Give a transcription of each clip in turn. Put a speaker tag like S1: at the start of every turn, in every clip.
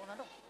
S1: Fernando.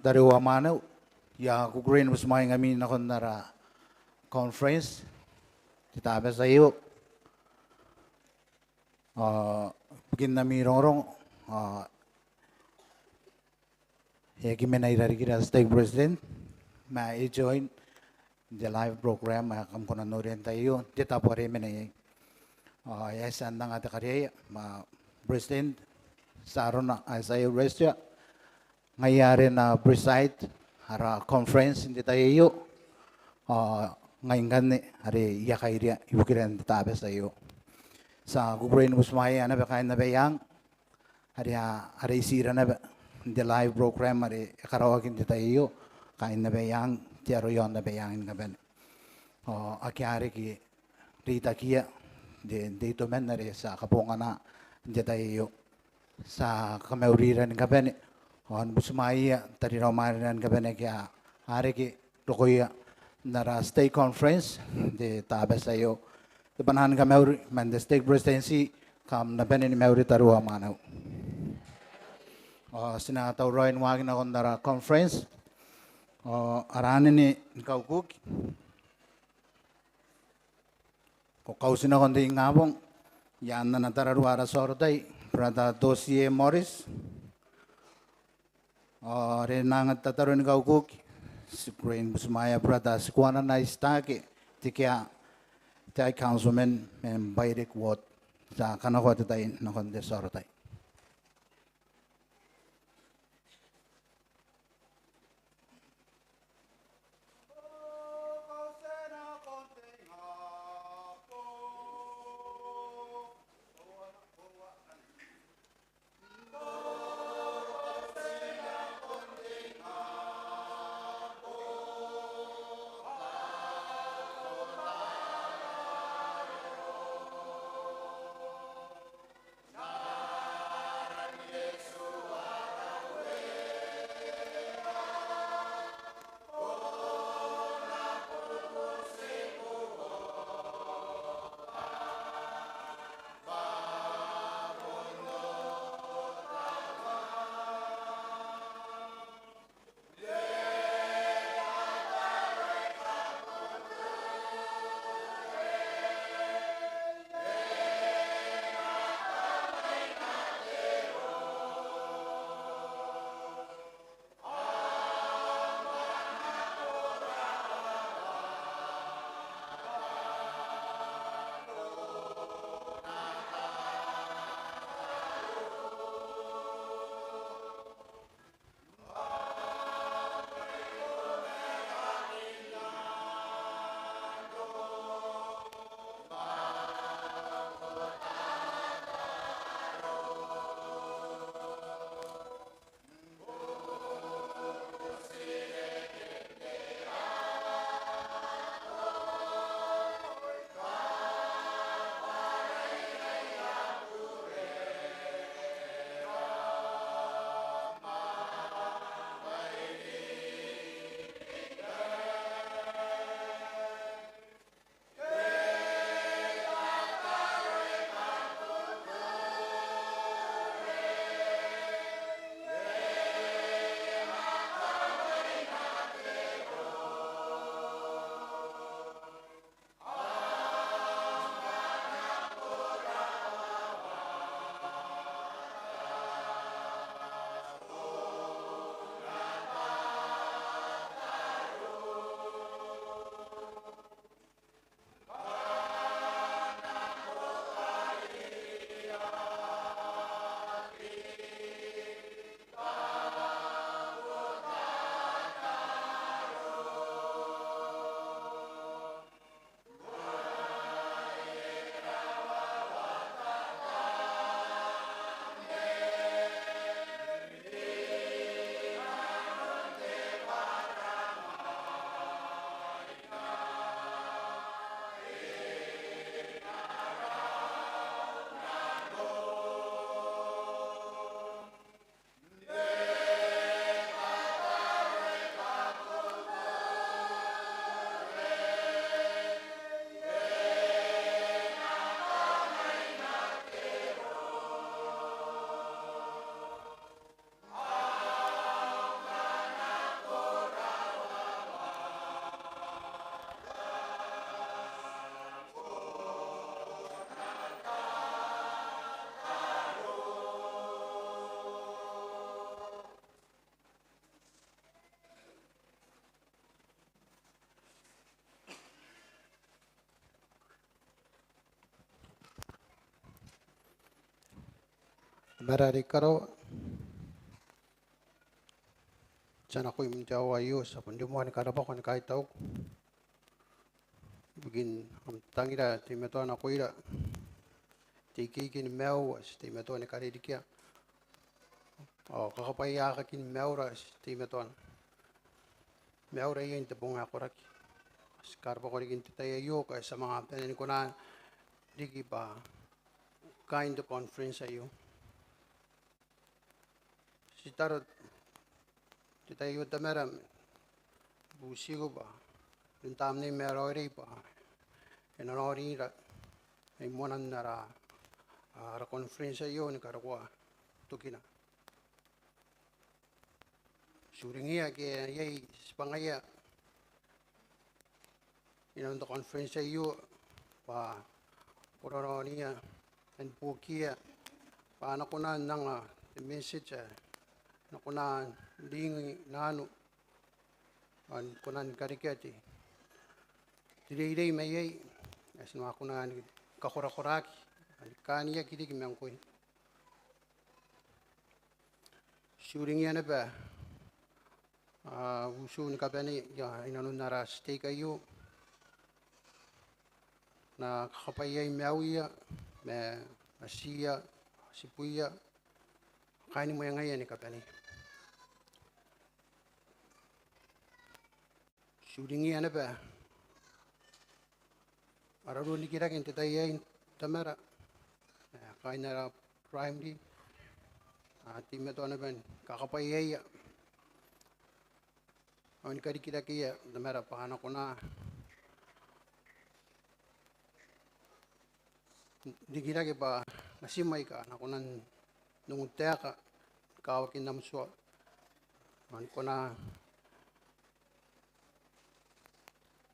S1: dari wamana ya ku green was may ngamin na nara conference titabe sa iyo begin na mi rongrong yagi menai dari kita stake president may join the live program makam ko na norien tayo tita pare menai yes andang ata karya ma president saron na asayo resya ngayari na preside hara conference hindi tayo ngayon gani hari yakairia ibukiran tabe sa iyo sa gubrain musmaya na bakain na bayang hari isira na the live program hari karawagin di tayo kain na bayang tiaro yon na bayangin ka ben akyari ki rita kia dito men na sa kapunga na di tayo sa kamauriran ka ben musmaya tari ramaran ka ben kaya hari ki tukoy nara state conference de tabe sa iyo de panahan ka mauri man the state presidency kam na benin mauri tarua manaw sinataw roin wagin ako nara conference aranin ni kaukuk ko kausin ako di ngabong yan na natararuara sorday prada dossier Morris renangat tataron ni kaukuk Supreme Musmaya brother sikuana na istake tikia tay councilman men bayrik wot sa kanako tay nakon desoro tay
S2: Berari karo sana ko yung jawa yo sa pundimuan karapa ko kahit tao begin am tangira timeto na ko ira tikikin mewas timeto ni karidikia o kakapaya ka kin meuras timeto meura yung tapong ako rak karpa ko rin tayo yo kay sa mga penin ko na digi pa kind of conference ayo si tarot tayo tameram busi ko ba yung tamni merori pa enonori ra ay monan nara ra conference ayo ni karakwa tukina suringia ke yay spangaya inong conference ayo pa pororonia and pukia pa nakunan ng message nakunan ding nanu an kunan karikati diri mayay as no akunan kakorakoraki kaniya kidik mangkoy shooting yan ba usun kapani ya inanun nara stake ayo na kakapayay meawia me asia sipuya kaini mo ngayon ni kapani shooting yan ba araru ni kira kin tatayin tamara kain na primary timeto na ban kakapayay on kari kira kiya tamara paano ko na di kira ke ba masimay ka nakunan nung teka kawakin namswa man ko na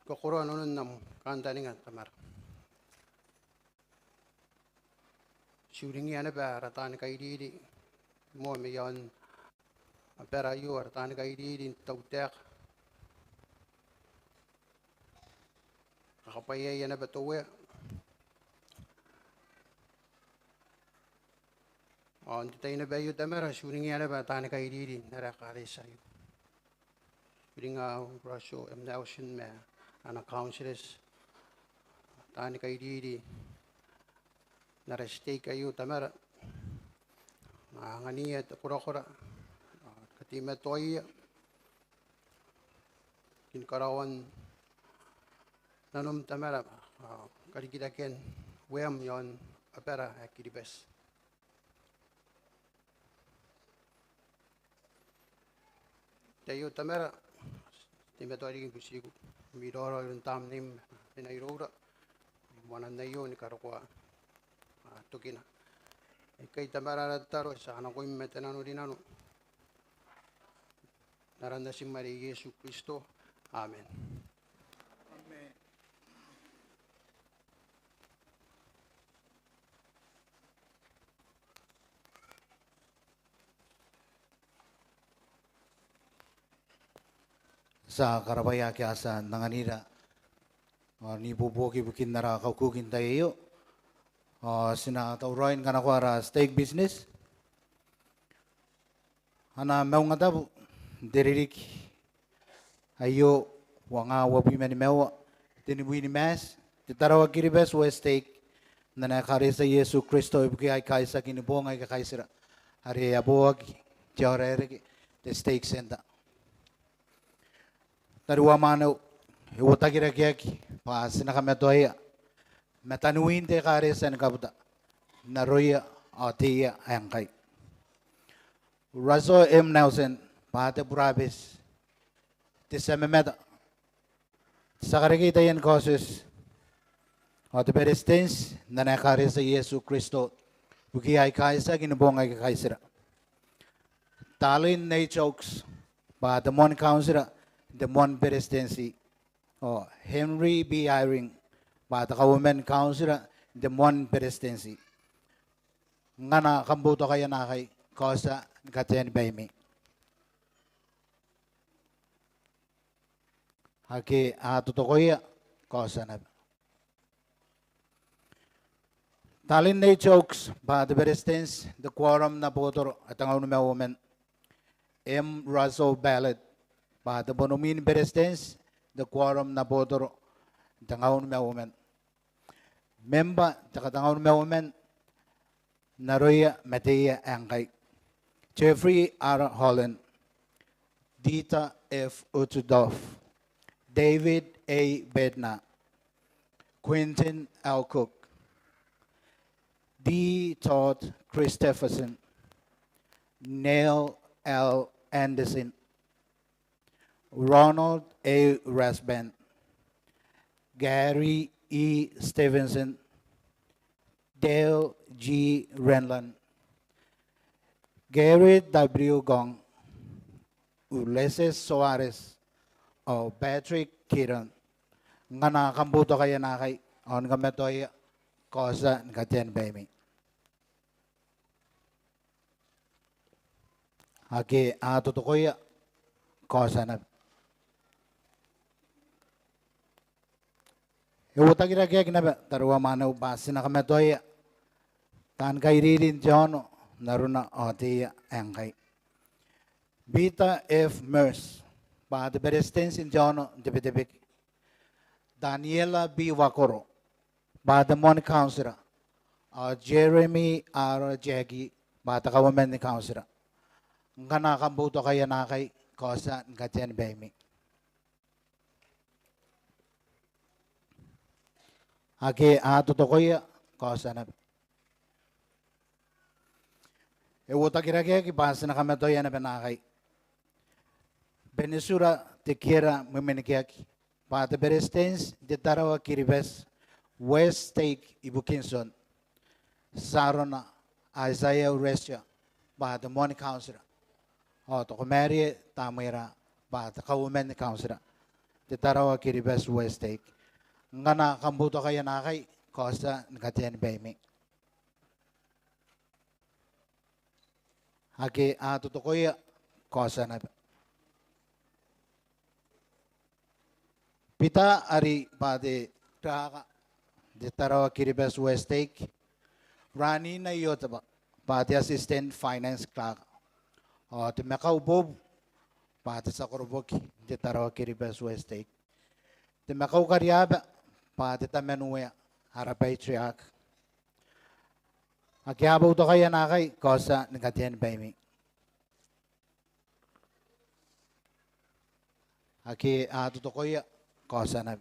S2: kokoro ano nam kanta ni nga tamar shooting yan ba ratan kay didi mo may yon pera yu ratan kay didi tawtek kakapaya yan ba tuwe on tayo na ba yu tamara shooting yan ba ratan kay didi narakari sa'yo shooting rasyo emnausin me anak councilors tani kay didi narestay kayo tamara nganiya kura katima toy kinkarawan nanum tamara karikidaken wem yon apera akidibes tayo tamara timeto ari kusiku midoro yung tamnim pinairura monan na yun karakwa tukina kay tamara taro sa anak ko yung metanano dinano naranda si Maria Yesu Kristo amen
S1: Amen. Sa karabaya kaya sa nanganira ni bubuki bukin nara kaukukin tayo sina tauroin kana kuara steak business ana mau ngata deririk ayo wanga wabi mani mewa tinibuini mas titarawa kiribes wa steak nana kare sa Yesu Kristo ibuki ay kaisa kinibong ay kakaisira hari abuag tiarere the steak senda Taruwa mano iwatagira kiaki pa sinakametoya metanuin te kare sen kabuta naroya atia angkai Razo M1000 pate burabis tisamemeta sakarigi tayen causes at persistence nana kare sa Yesu Kristo buki ay kaisa kinubong ay kaisira talin na jokes pa the mon councilor the mon presidency Henry B. Eyring pa the women councilor the mon presidency ngana kambuto kaya na kay kosa katen baymi haki atutokoya kosa na Talin na jokes ba the berestens the quorum na botor at ang unang woman M. Russell Ballot ba the bonomin berestens the quorum na botor at ang unang woman member ang unang woman Naroya Matea Angay Jeffrey R. Holland Dita F. Utudov David A. Bednar Quentin L. Cook D. Todd Christopherson, Neil L. Anderson, Ronald A. Rasband, Gary E. Stevenson, Dale G. Renlund, Gary W. Gong, Ulysses Soares, o Patrick Kiran. Nga nakakambuto kaya na kay on kametoy kosa ngatian baby. Aki tutukoy kosa na. Iwata kira kaya kinabe tarwa mana ubasi na kametoy tan kay rilin jono naruna oti angkay. Bita F. Merce ba the berestens in jono debitebik. Daniela B. Wakoro ba the mon councilor. Jeremy R. Jaggi ba the women councilor. Nga nakambuto kaya na kay kosa ngatian baby. Aki tutukoy kosa na. Ewota kira-kira kibasa na kami to yan na benakay. Benesura tekira memenikiaki. Pata berestens de tarawa kiribes West Take Ibukinson. Sarona Isaiah Restia. Pata mon councilor. To kumari tamira bata ka-women councilor. De tarawa kiribes West Take. Nga nakambuto kaya na kay kosa ngatian baby. Aki tutukoy kosa na. Pita ari pade traka de tarawa kiribes West Take. Rani na yotaba pade assistant finance clerk. Te mekau bob pade sa korboki de tarawa kiribes West Take. Te mekau karyaba pade tamenuya harapay triak. Akiabaw to kaya na kay kosa ngatian baby. Aki tutukoy kosa na.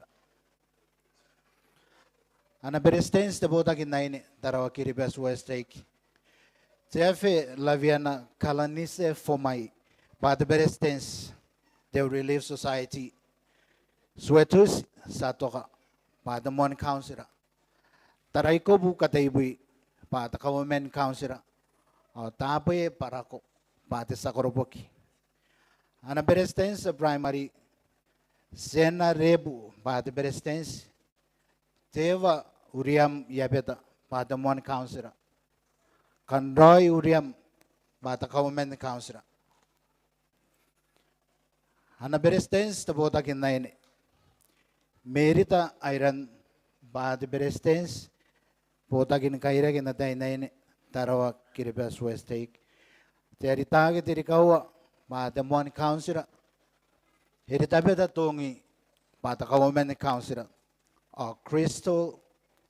S1: Ana berestens de bota kinaini tarawa kiribes West Take. Jefe Laviana Kalanise Fomai Pata berestens the Relief Society Swetus Satoka Pata mon councilor. Taray ko bukatayboy pata ka women councilor. Tapoy para ko pati sa koroboki. Ana berestens primary Sena Rebu pati berestens Teva Uriam Yabeta pata mon councilor. Kanroy Uriam bata ka women councilor. Ana berestens tabota kinaini. Merita Iran bata berestens bota kin kaira kinatay naini tarawa kiribes West Take. Terita tirikawa bata mon councilor. Heritabeta tongi bata ka women councilor. Crystal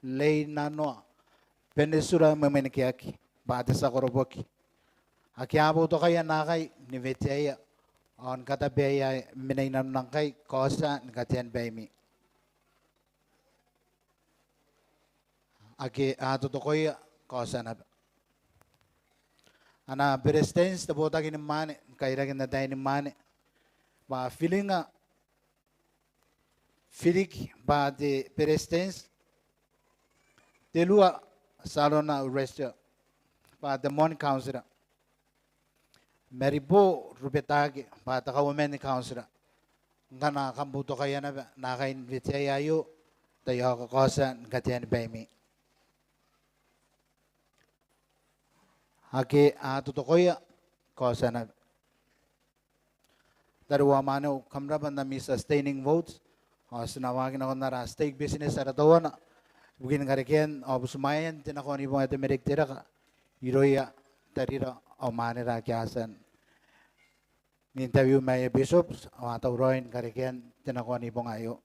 S1: Lane Noa Penisura memenikiaki. Bata sa koroboki. Akiabo to kaya nakay ni Veteya on katabeya minainan ng kay kosa ngatian baimi. Aki ato to kaya kosa na. Ana berestens ta bota kin mane kaira kin na dai ni mane. Ba feeling filik ba de berestens telua salona resta Pata mon councilor. Meribo rupetagi pata ka women councilor. Nga nakambuto kaya na naka-invite yayo tayo ka kosa ngatian baimi. Aki tutukoy kosa na. Darwa mano kamraban na mi sustaining votes. Sinawagin ako na stake business sa ratawa na. Bugin karikian sumayan tinakon ibong ate merik tira ka iroya tarira o manira kiasan. Interview may bishops atau roin karikian tinakon ibong ayo.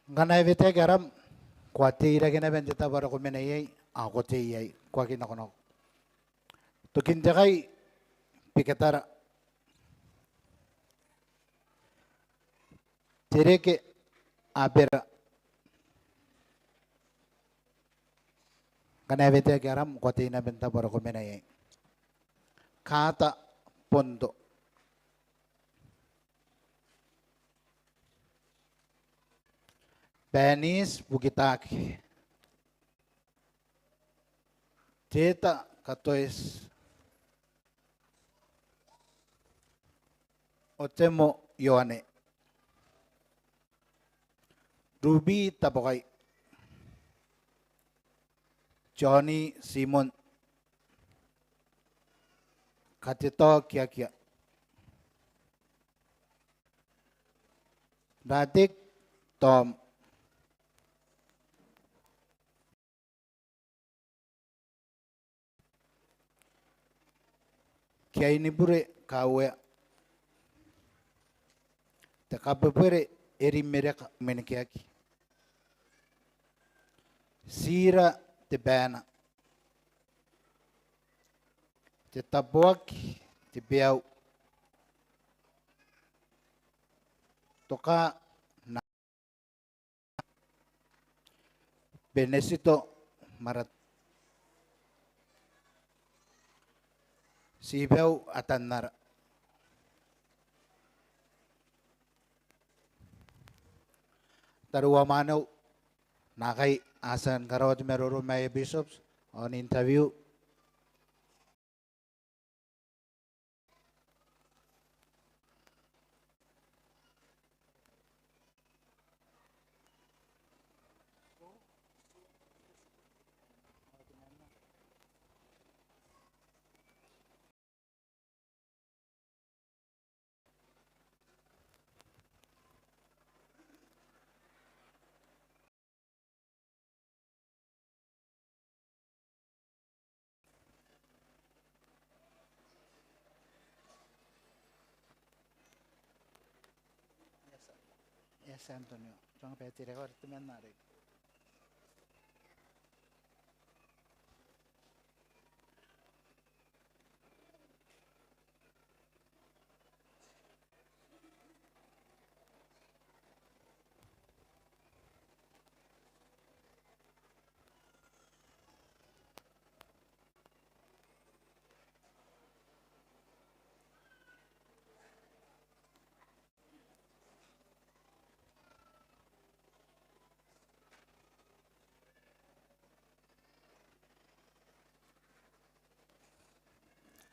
S1: Ngana evite garam kuati ira kina bentita bara kumenayay ako tiyay kwa kinakonok. Tukin jakay piketara tireke apera kanevete garam kuati na benta bara kumenayay. Kata pondo. Penis bugitaki. Teta katois otemo yoane. Ruby Tapokay. Johnny Simon. Katito Kia. Radik Tom. Kia ini pure kawe. Takapepere eri mereka menekiaki. Sira te bana. Te tabuak te biau. Toka na Benesito marat. Sibaw atanar. Taruwa manaw nakay asan karawat meroro may bishops on interview. Yes, Antonio. Jangan peti rekor teman narik.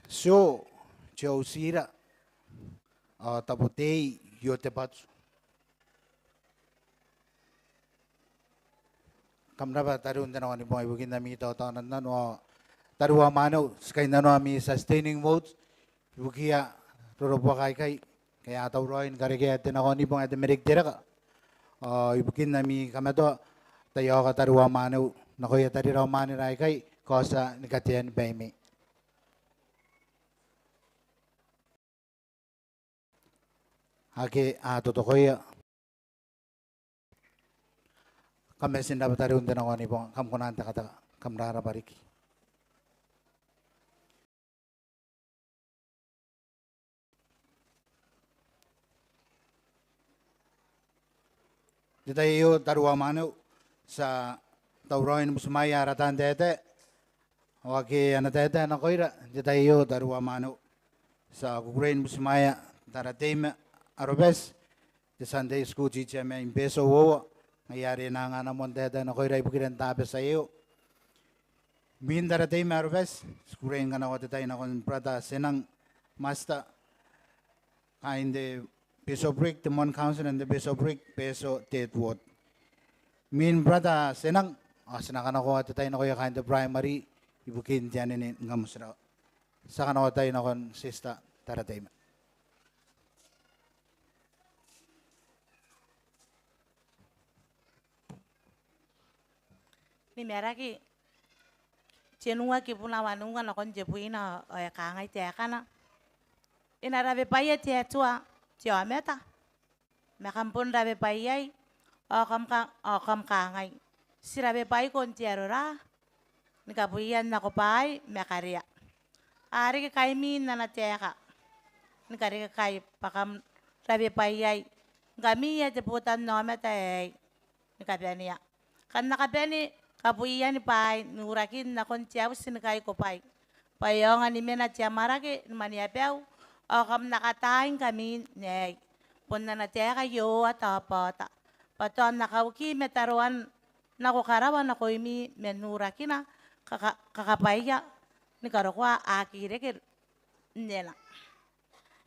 S1: So, Joe Sira, taputei yotepatsu. Kamraba tarun tanawani mo ibugin na mi tanan na no taruwa manaw skay na no mi sustaining votes ibugia rorobo kay kaya tawroin karige tinakoni bong ate merik tira ka. Ibugin na mi kamato tayo ka taruwa manaw nakoya tariraw maniray kay kosa nikatiyan baymi. Hake totokoya kami sindapat tari unta na ni pong kamkunan kata kamrara bariki. Dita iyo taruwa manu sa tauroin musmaya ratan tete waki ana tete na koira dita iyo taruwa manu sa kukurein musmaya taratim arobes di Sunday school teacher me impeso wo ngayari na nga namon tete na koira ibukiran tabe sa iyo. Min taratim arobes kukurein ka na ko tete na kon prata senang masta kain de Bishopric, the Mon Council and the Bishopric, Peso, Tetwood. Min brother, senang, sinakan ako at tayo na kuya kain the primary, ibukin diyan ni ngamusra. Sa kanako tayo na kon sista taratay.
S3: ni meraki chenua ki puna wanunga na kon jepuina o ya kangai te kana ina rabe paye te tua te meta me kampun rabe paye o kam kangai si rabe pai kon te ra ni kapuian na ko pai me karia ari ke kai min na te ka ni kari kai pakam rabe paye ngami ya te putan no meta ni kapenia kan nakapeni kapuian ni pai nurakin na kon tiaw sin kai ko pai payongan ni mena tiamara ke mania peu o kam nakatain kami ne pon na teka yo ata pata paton nakauki metaruan nako karawan nako imi menurakina kakapaya ni karokwa akire ke nela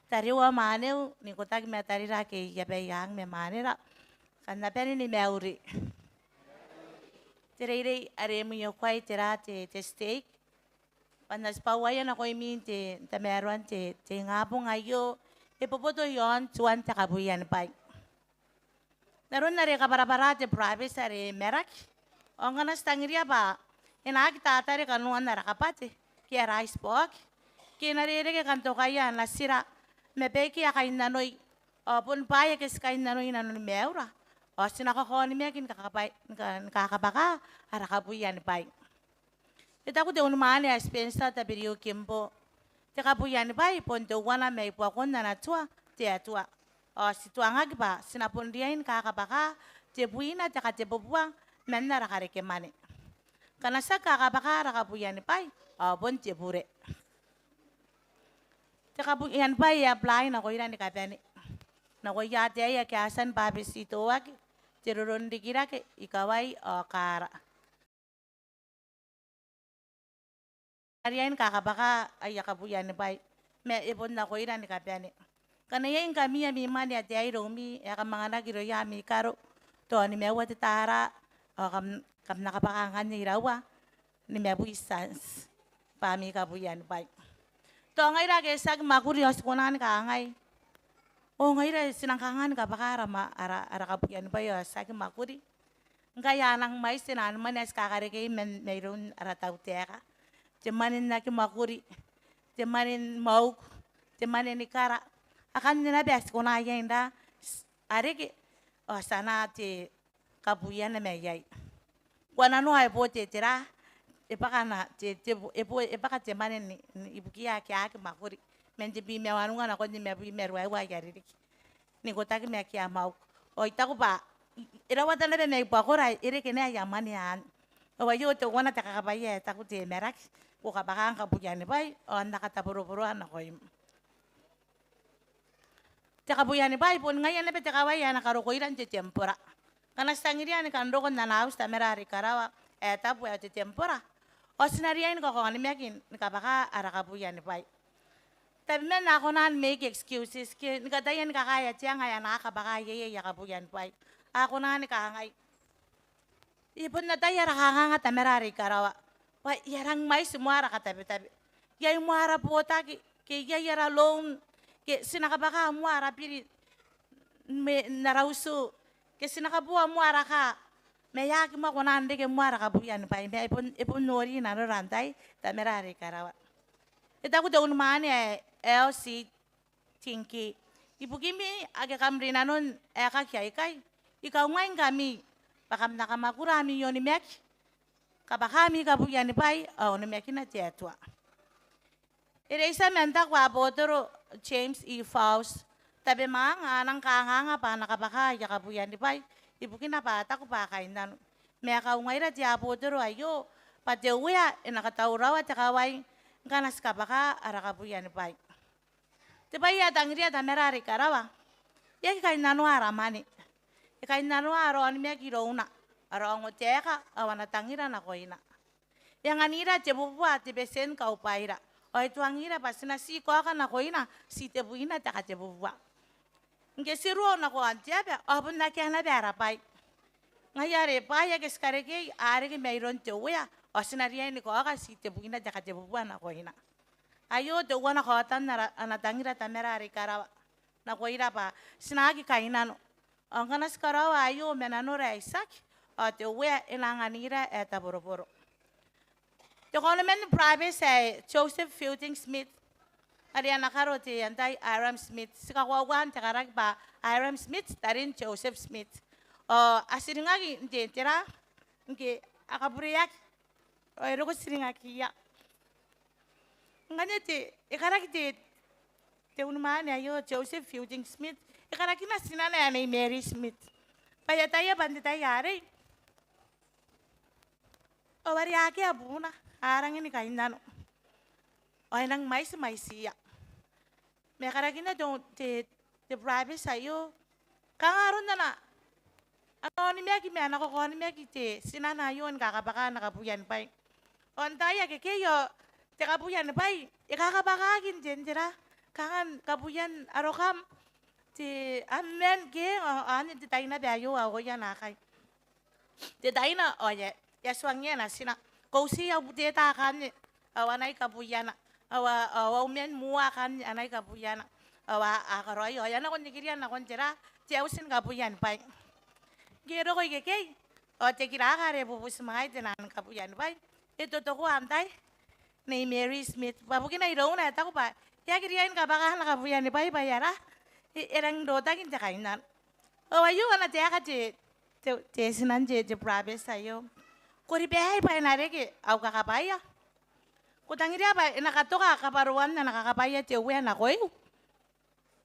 S3: tariwa maneu ni kotag metarira ke yape yang me manera kana peni ni meuri Tere are mo yo kwai tera te steak. Panas pawaya na ko imin te meron te ngapong ayo. Ipopoto yon tuan ta kabuyan pa. Naron na re kabara te private are merak. Ang kanas tangiriya ba. Ina kita tare kanuan na rakapate. Kaya rice pork. Kaya narere ke kanto kaya nasira. Mepeki ya kain nanoy. Pun paya kes kain nanoy nanoy meura. O sinakakoni mi akin kakabaka harakapuyan pai. Ita ko de unmane a spensa ta birio kimbo. Te kapuyan pai ponte wana me ipakon na tua te atua. O situa ngagba sinapundiain kakabaka te buina te katebubwa menna rakareke mane. Kana sa kakabaka harakapuyan pai o bon te bure. Te kapuyan pai apply na ko ira ni kapene. Na ko ya te ya kiasan babisito waki. Tirurun dikira ke ikawai o kara. Arian kakabaka ay kapuyan ni bay. Me ipon na ko ira ni kapyani. Kanayain kami ya mimani at ay romi ya mga nagiro ya mi karo. To ni mewa titara o kam nakapakangan ni rawa ni mebu isans pa mi kapuyan bay. To ngay ra kesag makurios ko na ka ngay. O ngayon sinangkangan ka baka ara kapuyan ba yo sa makuri. Ngaya nang may sinan manes kakareke mayroon arataw teka. Timanin na ki makuri. Timanin mauk. Timanin ni kara. Akan nina bes ko na yan da. Areke o sana ti kapuyan na mayay. Wana no ay po tira. Ipaka na ipaka timanin ni ibukiya kya ki makuri. Mende bi me wanunga na kondi me bi merwa wa yari ni kota ki me kia mau o itaku ba ira wata na me pa kora ire kene ya manian o wa yo to wana ta ka ba ye ta ku te merak ko ka ba ka buyan bai o na ka ta buru na ko im ta ka buyan bai pon ngayan na be ta ka wa ya na ka ro ko iran te tempura kana stangirian kan ro ko na naus ta merari karawa ta bu ya te tempura o sinarian ko ko ni mekin ni ka ba ka ara ka buyan bai. Tapi men ako na make excuses. Nikadayan kakaya tiya nga nakakabakaya ya kabuyan pa. Ako na ni kakangay. Ipon na tayo rakanga nga tamerari karawa. Pa yarang may sumuara katabi-tabi. Yay muara po ta ki yara loan. Ki sinakabaka muara piri narausu. Ki sinakabuwa muara ka. May yaki mo ko nandi ki muara kabuyan pa. Ipon nori na rantay tamerari karawa. Ita ko daw naman LC Tinky. Ibu kimi aga kamri na nun eka kay. Ikaw ngayon kami. Pakam nakamakurami yun ni Mek. Kabakami kabuyan ni Pai. O ni Mek na tietwa. Iresa menta kwa botoro James E. Faust. Tabi mga nang kanganga pa nakabaka ya kabuyan ni Pai. Ibu kinapata ko pa kain na. Meka ngayon na tiya botoro ayo. Pati uya inakatauraw at kaway. Kanas kabaka ara kabuyan ni Pai. Tiba ya tangria ta merari karawa. Ya kai nanu ara mani. Kai nanu ara on me kiro una. Ara on teka awana tangira na koina. Yang anira jebuwa tibesen ka upaira. O itu angira pasina si ko ka na koina si tebuina ta ka jebuwa. Nge siru na ko antiabe abun na kya na bera pai. Ngayare pai ya keskareke are ke meiron tewa. O sinaria ni ko ka si tebuina ta ka jebuwa na koina. Ayo te wana kawatan na anatangira tamerari karawa na koira pa sinagi kainan ang kanas karawa ayo menano raisak te we inanganira taboro. The government private say Joseph Fielding Smith. Ariana Karote and Iram Smith. Sikawawan Takarak ba Iram Smith, Tarin Joseph Smith. Asiringagi Jentera, nke Akabriak, or Rogosringakia. Nganete, Ekarakite, Teunmania, Joseph Fielding Smith, Ekarakina Sinana and Mary Smith. Payataya Banditayare. Ovariaki Abuna, Arangini Kainano. Ay nang mais siya. May karagina don't te private sayo. Kangaron na. Ano ni Miyagi may anak ko ni Miyagi te sinana yun kakabaka nakabuyan pa. On tayo kayo te kabuyan pa. Ikakabakagin din tira. Kangan kabuyan arokam te amen ke ano te tayo na bayo ako yan akay. Te tayo na oye yaswang yan na sina. Kausi ang buteta kan awanay kabuyan na. Awa umen mua kan anay kabuyan awa akaroy o yan ako nigirian ako tira tiausin kabuyan pa gero ko ikeke o te kirakare bubus mga itinan kabuyan pa ito to ko antay ni Mary Smith babukin na iraw na tako pa ya kirian kabaka na kabuyan pa yara irang dota kin kainan o ayo na te ka te sinan je private sayo kuri behay pa nareke au kakapaya Kutangiria ba nakatoka kaparuan na nakakapaya te uwe na koyo.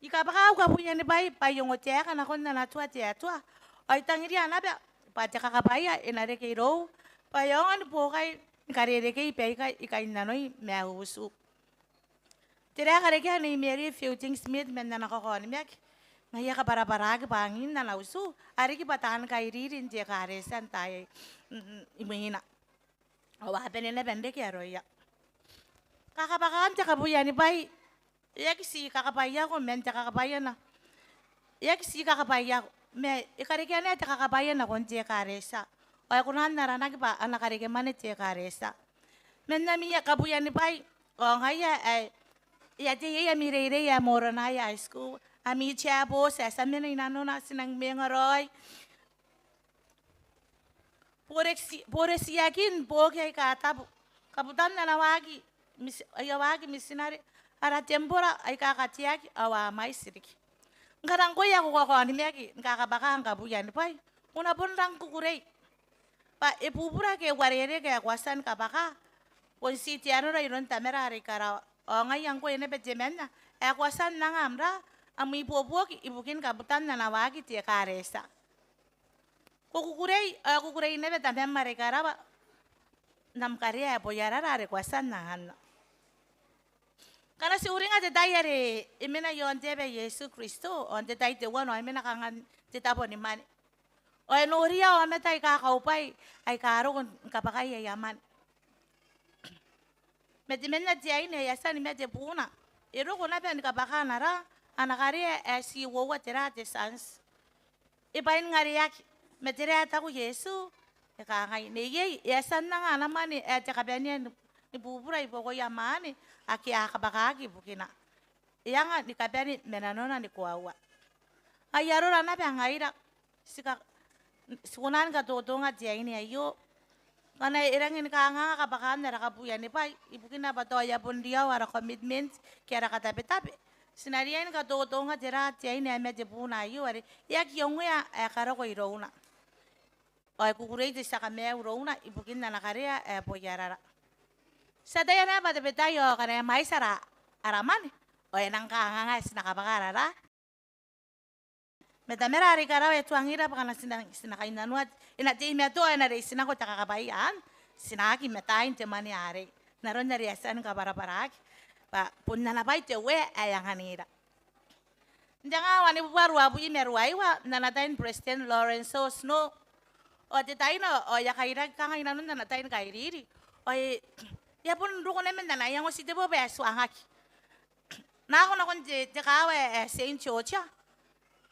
S3: Ikabaka ka punya ni bai pa yung otea kana kon na natua te atua. Ay tangiria na ba pa te kakapaya inare ke ro. Pa yung ano po kay karere ke ipe ikay nanoy mehusu. Tira kareke ni Mary Fielding Smith men na nakakon miyak. Ngaya ka para-parag bangin na nausu. Ari ki batahan kay ririn te karesan tayo imihina. Awa penene bende ke aroya. Kakabakan te kabuyan ni bay. Yak si kakabaya ko men te kakabaya na. Yak si kakabaya ko. Me ikarike na te kakabaya na kon te karesa. O kunan naranak ba anak karike man te karesa. Men na miya kabuyan ni bay. O ngaya ay ya te ya mirere ya morona ya school. Ami chabo sa samin inano na sinang mengaroy. Pore siyakin po kay katabo. Kabutan na nawagi. Ayawagi misinari ara tempora ay kakatiaki awa mai siriki ngarang ko ya ko ni meki kakabaka kabuyan pai una bondang kukurei pa epupura ke warere ke kwasan kabaka pon siti ano ra iron tamera ari kara o ngayang ko ene bejemenna e kwasan nangamra ami popo ibukin kabutan na nawagi tie karesa kukurei nebe tamem mare kara nam karya boyara ra kwasan nangan Karena si uring ada dayare, imena yon tebe Yesus Kristo, on te tay te wano, imena kangan te tapo ni man. O enoria o metay kakaupay, ay karo kung kapakay yaman. Metimena ti ay ne yasa ni mete puna. Iro ko na pen kapaka nara, anakari si wowa tera te sans. Ipain ngariyak, metire ataku Yesu, kakay ne ye, yasa na nga naman ni te kabenya ni bubura ipoko yamani. Aki akabakagi bukina. Yang ni kabani menanona ni kuawa. Ayaro rana pengaira sika sunan ka totonga dia ini ayo. Karena irang ini kanga kabakan nara kabuya ni pai. Ibukina bato ya pun dia wara commitment kira kata betape. Sinarian ka totonga dia ini ame jepuna ayo ari. Ya kiyongu ya karo ko irona. Ay kukurei di sa kame irona ibukina nakarea poyarara. Sa daya na ba tayo kanaya may sara araman o enang kaangas nakabakarara. Metamerari karaw ito ang hirap ka na sinakainan inati ime to ay narisin ako takakabayan sinaki metain te maniari naron nariasan ka para-parak pa punna na ba ito we ay ang hanira. Hindi nga wani buwarwa bu imerwaiwa nanatain President Lorenzo Snow o di tayo no o yakairag kangainan nun nanatain kairiri o ya pun ruko naman na yang si debo be suangaki. Na ako na kon je kawe Saint George.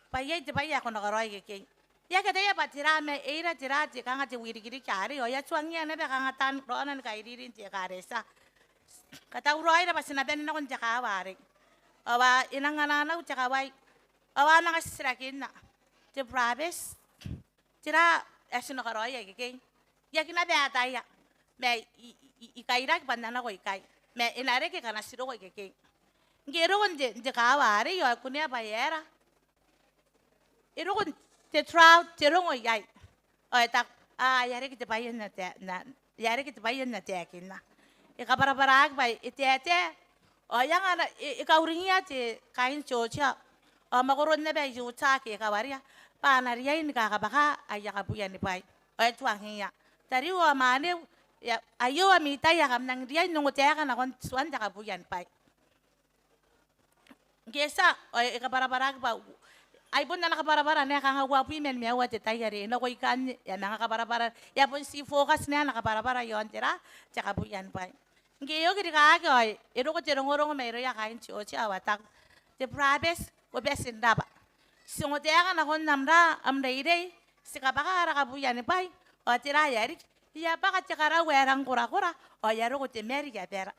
S3: Payay de payay ako nakaroy ke. Ya kada ya batira me era tira je kanga je wirigiri kari o ya suangya na be kanga tan roanan kairirin je karesa. Kata uroy na basina ben na kon je kawari. Awa inang anana je kawai. Awa na kasirakin na. Je prabes. Tira esino karo ya ke ya kina be ataya me ikaira ki pandana ko ikai me inare ke kana siro ko ke ngero konje je kawari yo kunia bayera iro kon te trout te rongo yai o tak yare ki te bayen na te na yare ki te bayen na te kinna para bai ite o yang ana ikauringia te kain chocha o magoron na be yuta ke kawaria pa na ria ni ka baka aya ka buya ni bai o tuangia tari o mane ya ayo amita ya kam nang ria nungo te ka na kon suan ka buya ni bai gesa o para ba ay pun na nakapara-para na kang hawapi men me awat tayari na ko ikan ya nakapara-para ya pun si focus na nakapara-para yon tira tsaka po yan pa ngiyo kiri kaagay iro ko tirong-urong mayro ya kain chochi awatak te prabes ko besin daba singote ka na kon namra amra ire si kapaka ka po yan pa o tira yari ya pa ka tsaka werang kura-kura o yaro ko te meri ya pera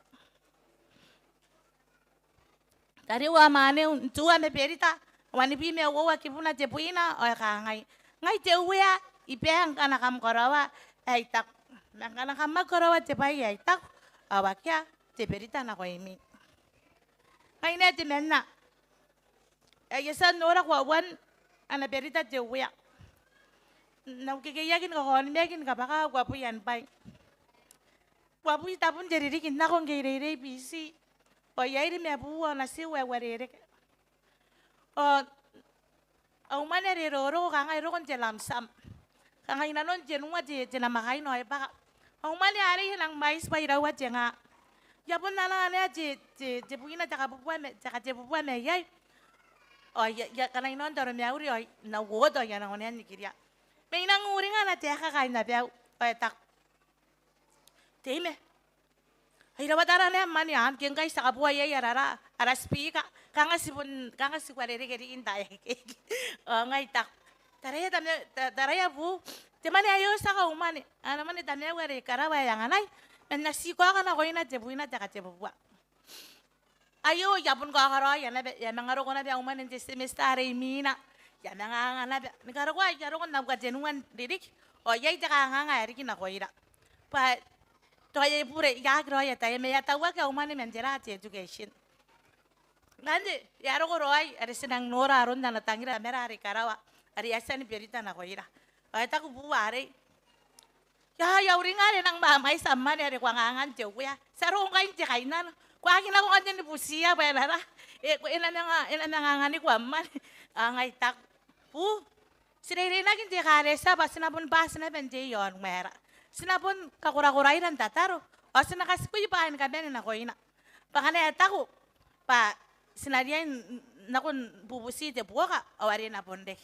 S3: tari wa mane tuwa me perita wani pi me wo kipuna te puina o ka ngai te uya ipeang kana kam korawa ai tak mangana kam korawa te pai ai tak awakia te perita na ko imi ngai ne te menna ai yesa nora ko wan ana perita te uya na ke yakin ko on mekin ka baka ko puyan pai ko pu tapun jeri rikin na ko ngeire bisi o yairi me buwa na si we warere au mana re roro kangai ro kon jelam sam kangai nanon jenua je jenamakai no ba au mana ari nang mais pai rawa jenga ya pun nana ne je puina jaka bubua me yai o ya kanai non daro me auri o na wodo ya na onen nikiria me nang uringa na te ka kai na be o tak teme ai rawa dara ne mani an kengai saka bua ya rara ara speaker kanga si kwarere keri inta ya ngai tak taraya bu temani ayo saka umani ana mani tamya ware karawa yang anai na si ko kana ko ina te buina ta te bua ayo ya pun ko karo ya na ya mangaro ko na be umani te semester mina ya manga na be ngaro ko ya ro ko na ka jenuan didik o ya ita ka nganga ri kina ko ira pa to ya pure ya gro ya ta me ya tawa ka umani menjera te education nande yaro ko roai ari senang nora aron na tangira mera ari karawa ari asani perita na koira ay ta ku buare ya uringare nang mamay samman ari kwangangan te kuya saro ngain te kainan kwa kina ko kanjen busia ba nara ko ina ngangani ko amman angay tak pu sirere na kin te kare sa ba sinapon ba sinaben te yon mera sinapon kakura-kurairan tataro o sinakaspuy pa ka ben na koina pakane taku pa sinarian nakon bubusi te buka awari na pondek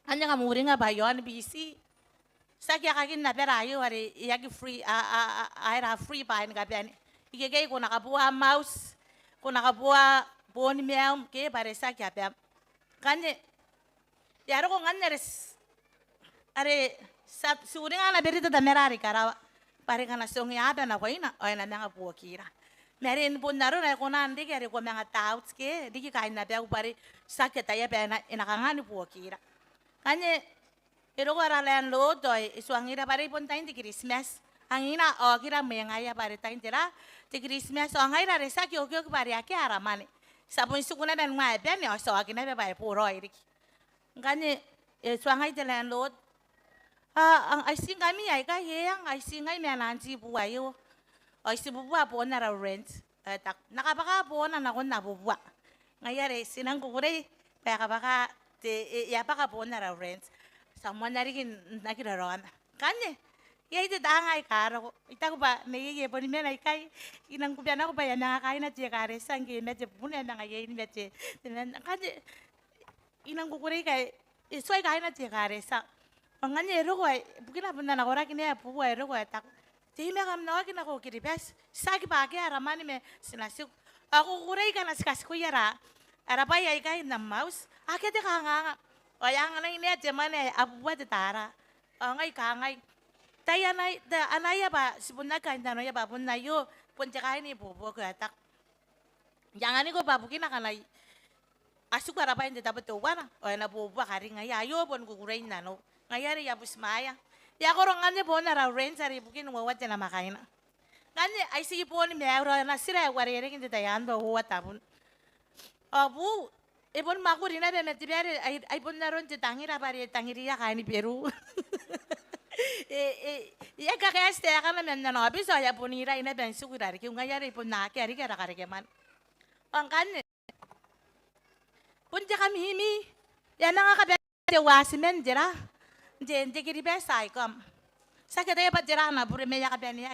S3: anya ka muringa ba yon bisi sakya kakin na perayo ari yaki free aira free pa ka ben igege ko nakabuha mouse ko nakabuha bone meal ke bare sakya pem kanye yaro ko nganneres are suringa na berita da merari karawa pare kana songi ada na koina o na nga buokira merin pun naro na ko nandi kere ko mga tauts ke diki kain na bia pare sakya taya pena inakangani buokira kanye ero ko ralan lo doy isuangira pare pun tain di Christmas angina o kira mengaya pare tain tira di Christmas o ngaira resa kyo pare ake aramane sapon sukuna ben ngai ben o so akina be pare puro iri kanye isuangai telan lo ang aising kami ay kaya ang aising ay menansi buayo ay si bubuwa po na rent tak nakabaka po na nakon na bubuwa ngayari sinang kukure kaya kabaka ya baka po na rent someone na rin nakiraron kanya ya ito dangay karo ita ko ba nagiging po ni menay kay inang kubyan ako ba yan nakakain na siya kare sangki medyo punan na ngayon medyo kanya inang kukure kay isoy kain na siya kare sa nganya ero ko ay bukin na punta na kora kini ya bubuwa ero ko ay tak Tihi kam nawa kina ko kiribes. Saki pake aramani me sinasuk. Ako kuray ka nas kasku yara. Arapa ya ikai na mouse. Ake te kanga. O yang ana ini aja mana abu buat tara. Ngai kangai. Taya nai da anaya ba sibunna kain dano ya ba bunna yo punca kain ni bobo ko tak. Yang ani ko babu kina kanai. Asu para pa hindi dapat wana. O na buwa kari nga yayo pon kukuray na no. Ngayari ya busmaya. Ya ko rongan niya po na raw rin sa ribukin wawat na makain. Ngani ay sige po ni mayroon na sira warere hindi tayan ba huwa tapon. Abu ibon makuri na be metibere ay pon na ron tangira pare tangiria kaini Peru. Ya kakaste ka na men na no biso ya ponira ina ben sugurari ki ngayari pon na kari kara kare keman. Ang kan punja kami himi. Yan nga kabe wasimen jera. Jente kiri be sai kam. Sakit ya pat jera na pure meya kabe ni.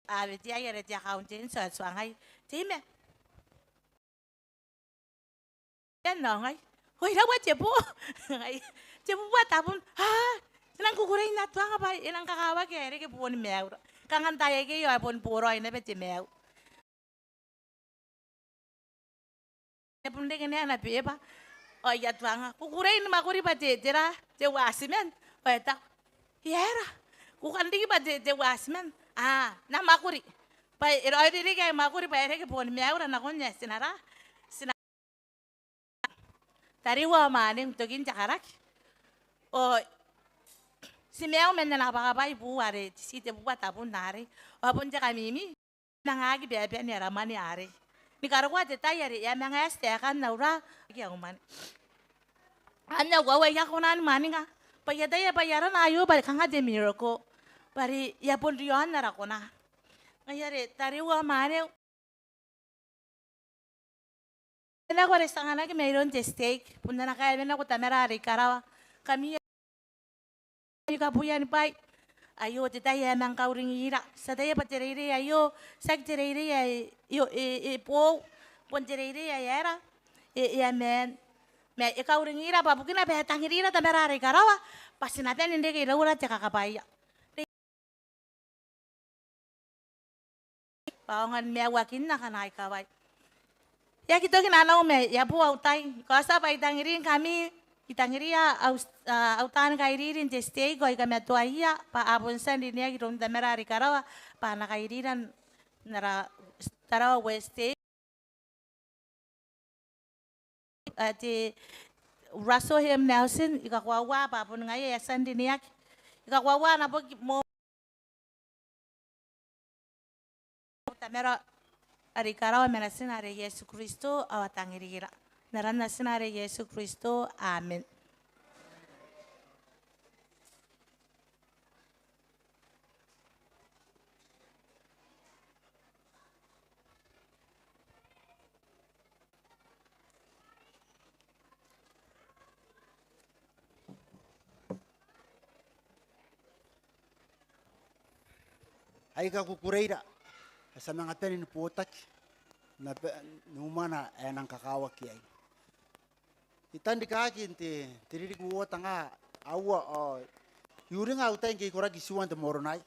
S3: Abi dia ya dia kauntin sa suangai. Time. Yan no ngai. Hoy rawa jepo. Ngai. Jepo buat tapon. Ha. Nang kukuray na tuang apa ilang kakawa kere ke pon mew. Kangan tayo ke yo pon puro ina be mew. Punde kene ana pipa. O ya tuanga. Kukuray ni makuri pa jera. Je wasimen. O ta. Yera. Kukandi pa je wasimen. Ah, na makuri. Pa iro diri kay makuri pa ere ke pon mew na konya sinara. Tariwa maning tugin jakarak. O si mew men na pakabay buware si te buwa tapon nare. O pun jaka mimi. Nangagi bebe ni ramani are. Ni karwa te tayari ya mga este kan naura ki uman. Anya gwa ya kunan maninga. Pa ya daya pa yaran ayo ba kanga de miracle. Pari ya pun riyon na rakona. Ngayari tariwa mane. Ina ko restanga na ki mayroon te steak. Punta na kaya na ko tamerari karawa. Kami ka puyan pa. Ayo te taya mang kauring ira. Sa taya pa tirere ayo. Sak tirere yo po pon tirere era. Ya men. Me kauring ira pa bukin na be tangirira tamerari karawa. Pasinaten hindi kay rawra te kakapaya. Paongan me wakin na kanay kaway. Ya kita kinanaw me ya po autay. Kasa pa itangirin kami itangiriya autan kairirin te stay goy kami atuaya pa abon san dinia girom damerari karawa pa nakairiran nara tarawa weste ati Russell him Nelson ikakwawa pa pun ngaya ya san dinia ikakwawa na po mo tamera ari karawa menasin ari Yesu Kristo awatangirira narana sinare Yesu Kristo amen.
S4: Ay ka kukureira sa mga tanin putak na numana ay nang kakawak ay. Itan di kakin ti tiririk buwa tanga awa yuri nga utay kay kurag isuan te moronay.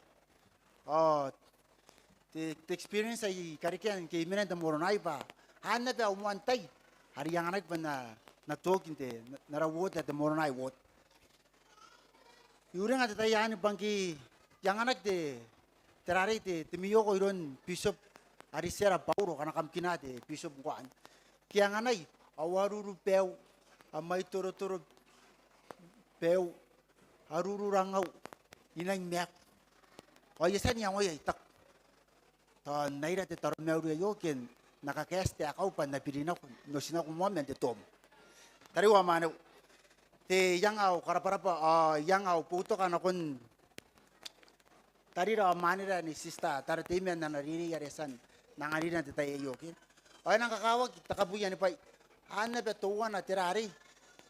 S4: Te experience ay karikian kay minan te moronay pa. Hanap ya umuantay. Hari yang anak pa na tokin te narawot te moronay wot. Yuri nga tatayan bangki yang anak te terari te miyo ko iron bishop arisera pauro kana kamkinate bishop kuan. Kaya nga nay awaruru pew amay turo-turo pew aruru rangaw inang mek. O yasan yang oy tak. Ta naira te tarmew yo ken nakakeste akaw pa napirina ko no sina ko moment te tom. Tariwa mano te yang aw karaparapa yang aw puto kana kon tarira manira ni sista taratimen na nariri yaresan nangarina te tayo ken. Ay nang kakawag takabuyan ni pay ana be tuwa na tirari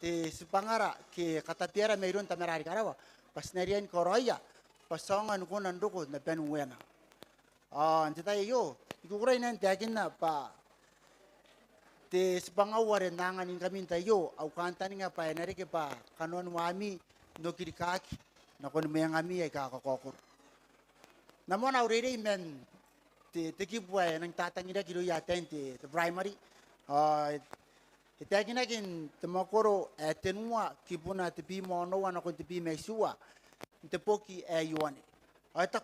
S4: te sipangara ke katapiara mayroon tamerari karawa pas nariyan koroya pasongan ko nanduko na penuwena ante tayo ikukuray na tiyakin na pa te sipangaware nanganin kami tayo au kantan nga pa nari ke pa kanon wami no kirikaki na kon mayang ami ay kakakokor namon aurere men te kibuay nang tatangira kilo yaten te primary Ita kinakin temakoro tenua kipuna tepi mono wana kon tepi mesua tepoki yuane. Atak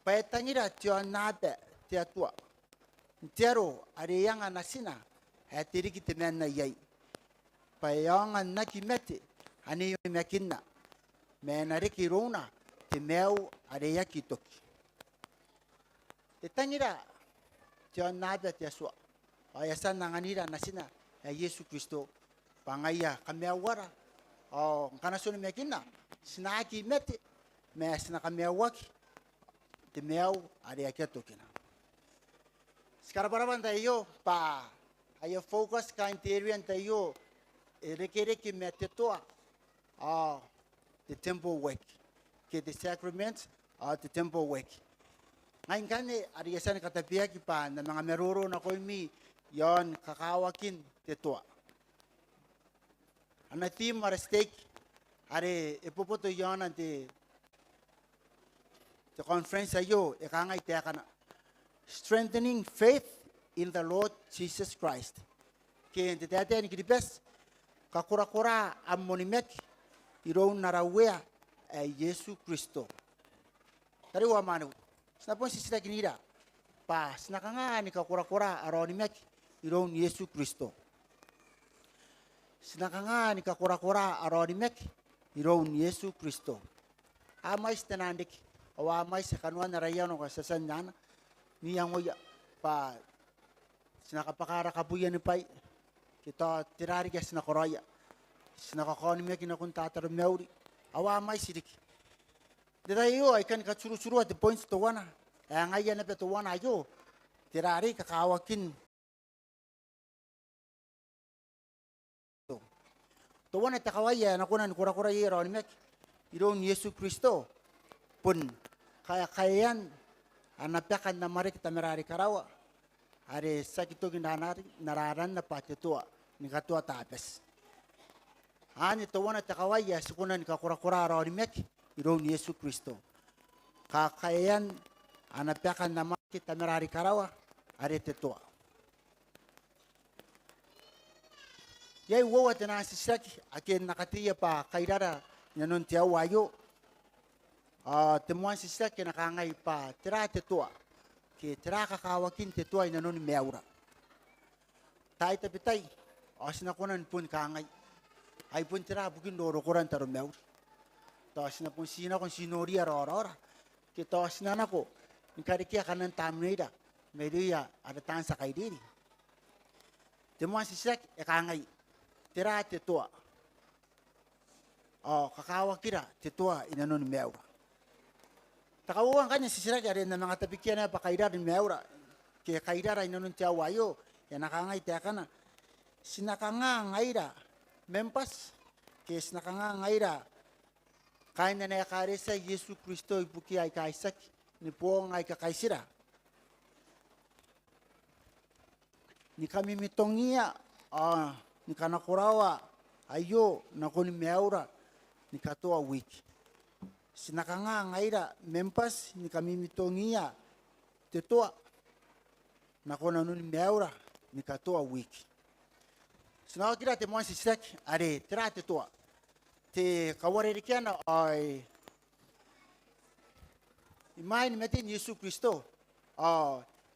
S4: paetangira tia nabe tia tua. Tiaro are yang anasina hatiri ki temen na yai. Pa yang na ki mete ani mekinna. Menare ki rona te meu are yaki toki. Te tangira te nabe te aswa. Aya sana nganira nasina ya Yesu Kristo pangaya kamea wara. Kana soni mekinna sinaki mete me sina kamea waki te meu are yaki tokina. Sekarang paraban tayo pa ayo focus ka interior tayo reke mete toa the temple work ke the sacraments the temple work ngayon kani ariyasan katapia ki pa na mga meruro na ko mi yon kakawakin te toa ana team are stake are ipopoto yon ante the conference ayo ikangay te kana strengthening faith in the Lord Jesus Christ. Kaya hindi tayo ni Kilipes, kakura-kura amonimek, iraw narawea ay Yesu Kristo. Tari wa manu, sinapon sisira kinira, pas nakanga ni kakura-kura aronimek, iraw Yesu Kristo. Sinakanga ni kakura-kura aronimek, iraw Yesu Kristo. Amay stanandik, awamay sa kanuan narayaw ng kasasanyan, niyang oya pa sinakapakara kabuyan ni pai kita tirari ka sinakoroya sinakakoni me kinakuntatar meuri awa mai sidik detayo ay kan katsuru-suru at the points to wana ay ngayon na peto wana ayo tirari kakawakin to wana takawaya nakunan kura-kura yero ni mek irong Yesu Kristo pun kaya-kayan anapakan na mari kita merari karawa are sakito ginanari nararan na patitua ni katua tapes ani to wana takawaya sikunan ka kura-kura ro ni mek iro ni Yesu Kristo kakayan anapakan na mari kita merari karawa are tetua yai wowa tena sisaki akin nakatiya pa kairara nyanon tiawayo temuan sisa ke nakangay pa tira tetua ke tira kakawakin tetua inanon meura tay tapitay asinakunan pun kangay ay pun tira bukin doro kuran taro meura to asinapun sina kon sinori arora ke to asinana ko nikarikia kanan tamneda media ada tansa kay diri temuan sisa ke kangay tira tetua kakawakira tetua inanon meura takawang kanya sisira kaya na mga tapikyan na pakaidar ni meura kaya kaidar ay nanun tiya wayo ya nakangay tiya ka na sinakangangayra mempas kaya sinakangangayra kaya na nakakari sa Yesu Kristo ipuki ay kaisak ni puong ay kakaisira ni kami mitong niya ni kanakurawa ayo nakuni meura ni katua wiki sinakanga ngaira mempas ni kami mitongia tetua nakona nuni meura ni katoa wiki sinawa kira te moan sisak are tera tetua te kaware kiana ai imai metin Yesu Kristo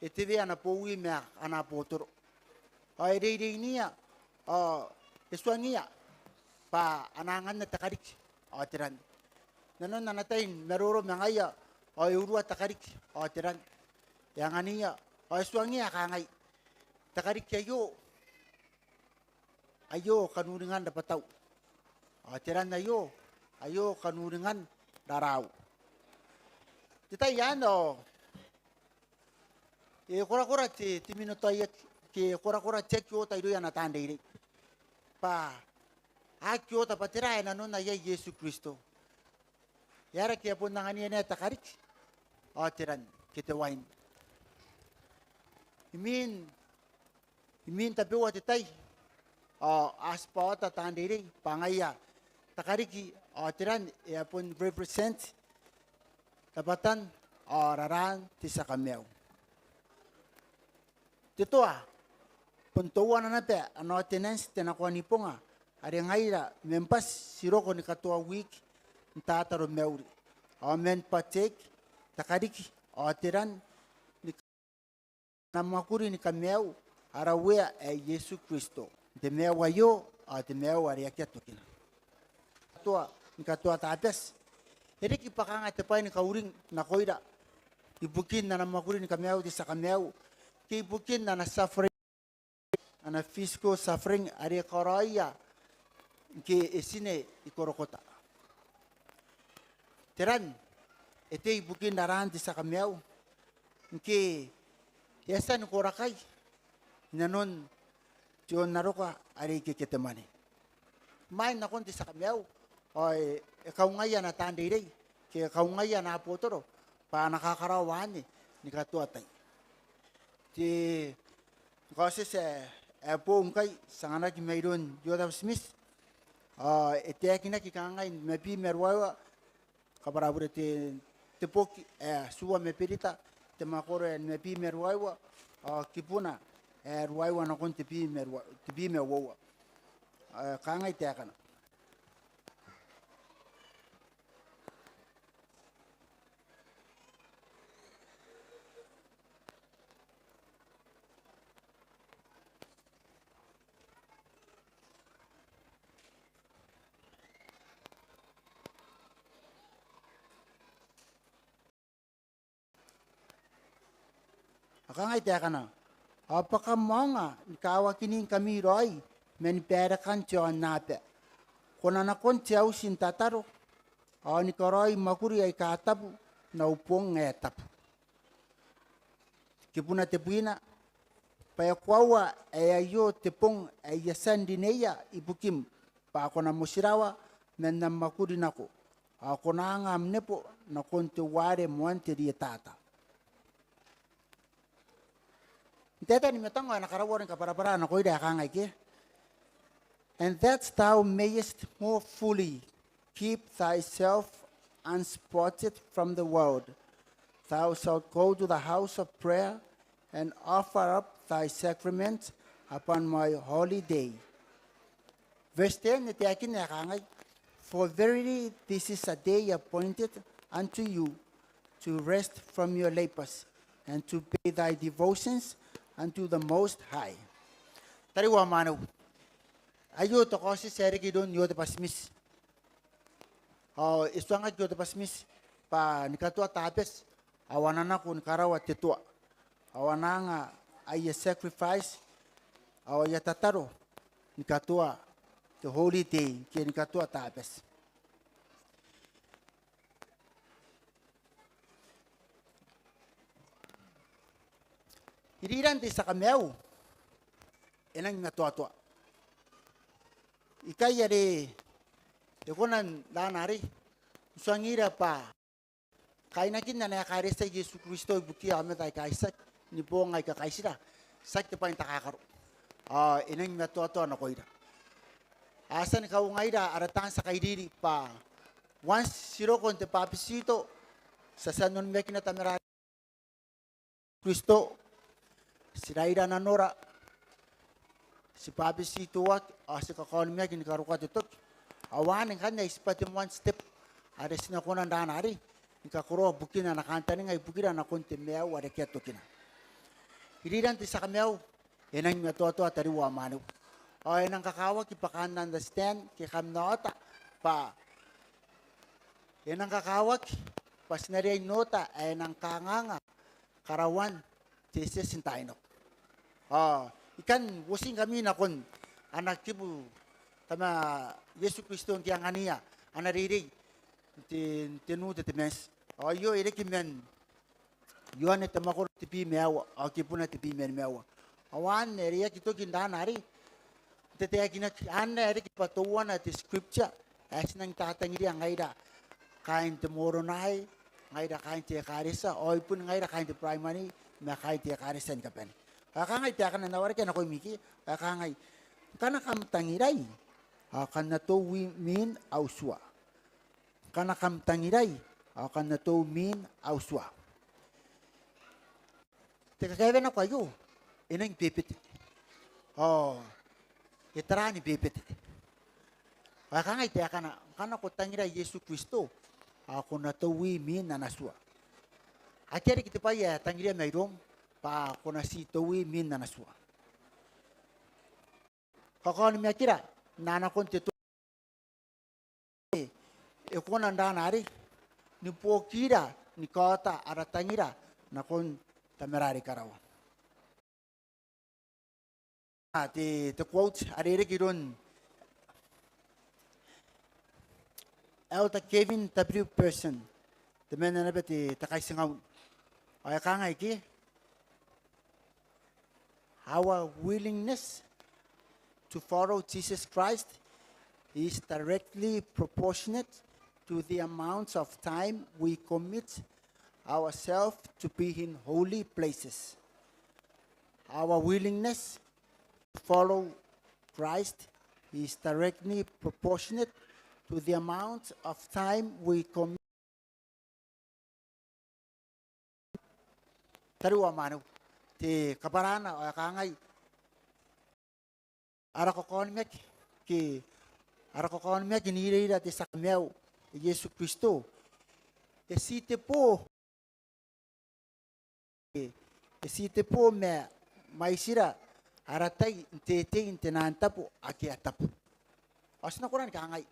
S4: eteve ana powi me ana potoro ai dei nia eswangia pa anangan na takarik atiran nanon nanatain meroro mangaya o urua takarik o tiran yang ania o suangi akangay takarik ayo kanuringan dapat tahu o tiran ayo kanuringan darau kita yan kura-kura ti minutoy ke kura-kura check yo tayo yan natandai pa akyo tapatira nanon na Yesu Kristo yara kia pun nangani ene takarik tiran kita wain imin tapi wati tay aspa ta tandiri pangaya takariki tiran ya pun represent tapatan raran tisa kameu titua puntuan na pe ano tenens tenakuan iponga are ngaira mempas siroko ni katua week tataro meuri amen patek takarik tiran na makuri ni kameu arawea Yesu Kristo. Te mea wayo a te mea wari akia tukina. Nika tua tapes. Ere ki pakanga te pai ni kauring na koira. Ibukin na makuri ni kameu di sa kameu. Ki ibukin na suffering. Ana physical suffering ari koroia. Ki esine ikorokota. Teran. Ete ibukin na ran di sa kameu. Ki esa ni korakai. Nanon John naroka ari keketemani. Mai na konti sa kamyaw. Oy kaungaya na tandirei. Ke kaungaya na potoro pa nakakarawan ni katuatay. Ti kasi sa po kay sangana ki mayroon Joseph Smith. Ete kina ki kangay mepi merwawa kabarabure te poki suwa meperita te makore mepi merwawa kipuna ruaiwa na kon tipi me wowa kanga itekana kanga itekana apakah monga kawa kini kami roi men perakan tion nape kona na kon tiau sin tataro ni koroi makuri ai katapu na upong etap kipuna tepuina pa kwawa ayo tepong ayasan dineya ibukim pa kona musirawa men na makuri nako kona ngam nepo na kon te ware moante di tata Teta ni metanga na karawarin ka para na koida kanga ke. And that thou mayest more fully keep thyself unspotted from the world. Thou shalt go to the house of prayer and offer up thy sacrament upon my holy day. Verse 10 iti akin na kanga. For verily this is a day appointed unto you to rest from your labors and to pay thy devotions unto the Most High. Tariwa manaw. Ayo to kasi seriki doon yo de pasmis. Istuangat yo de pasmis pa nikatua tapes awanana kun karawa tetua. Awananga ay sacrifice awaya tataro nikatua the holy day ki nikatua tapes. Iriran ti sa kamyaw. Enang nga tua-tua. Ikay yari. Ikunan lanari. Usangira pa. Kaya nakin na nakakari sa Yesu Kristo. Buki amet ay kaisak. Ni po ngay kakaisira. Sak ti pa yung takakaro. Enang nga tua-tua na koira. Asan ikaw ngayra aratan sa kaidiri pa. Once siro kon te papisito. Sa sanon mek na tamera. Kristo. Si Raida na Nora, si Papi si Tuwak, si Kakolmia, kinikarukat ito. Awanin ka na, ispatim one step. Ada sinakunan danari. Nikakuro, bukin na nakanta nga, bukin na nakuntimeaw, ada kaya tukina. Iriran ti sa kamiaw, inang matoto at ariwa manu. O inang kakawak, ipakan understand, kikam nota, pa. Inang kakawak, pas nariay nota, ay nang kanganga, karawan, tese sintaino. Ikan wasing kami na kon anak kibu tama Yesu Kristo ang kiyangania anaririg tinu tetemes. Yo ere kimen yo ane tamakor tipi meawa akipuna tipi men meawa. Awan ere kito kindanari tete kina an ere kipatuan at scripture as nang tatangiri ang ngaida kain temoro nai ngaida kain te karisa oy pun ngaida kain te primary na kain te karisa ni kapen. Kakangay tiya ka na nawari ka na ko'y miki. Kakangay. Kana kam tangiray. Kana to min auswa. Kana kam tangiray. Kana to min auswa. Teka kaya na kayo. Inang pipit. Itara ni pipit. Kakangay tiya ka na. Kana ko tangiray Yesu Kristo. Ako na to min anaswa. Akyari kita pa ya tangiray mayroong. pa kona si towi min na nasua. Kakon mi akira nana kon te e kona ndanari ni pokira ni kota aratangira na kon tamerari karawa. The quote arere kiron Elder Kevin W. Person, the man na beti takay singaw. Ay kangay ki, our willingness to follow Jesus Christ is directly proportionate to the amount of time we commit ourselves to be in holy places. Our willingness to follow Christ is directly proportionate to the amount of time we commit. Taruwa manu, te kaparana o kangay ara ko konmek ki ara ko konmek inirira te sakmeu Yesu Kristo. Esite po me maisira aratai tete intenantapo aki atapo. Asna koran kangay.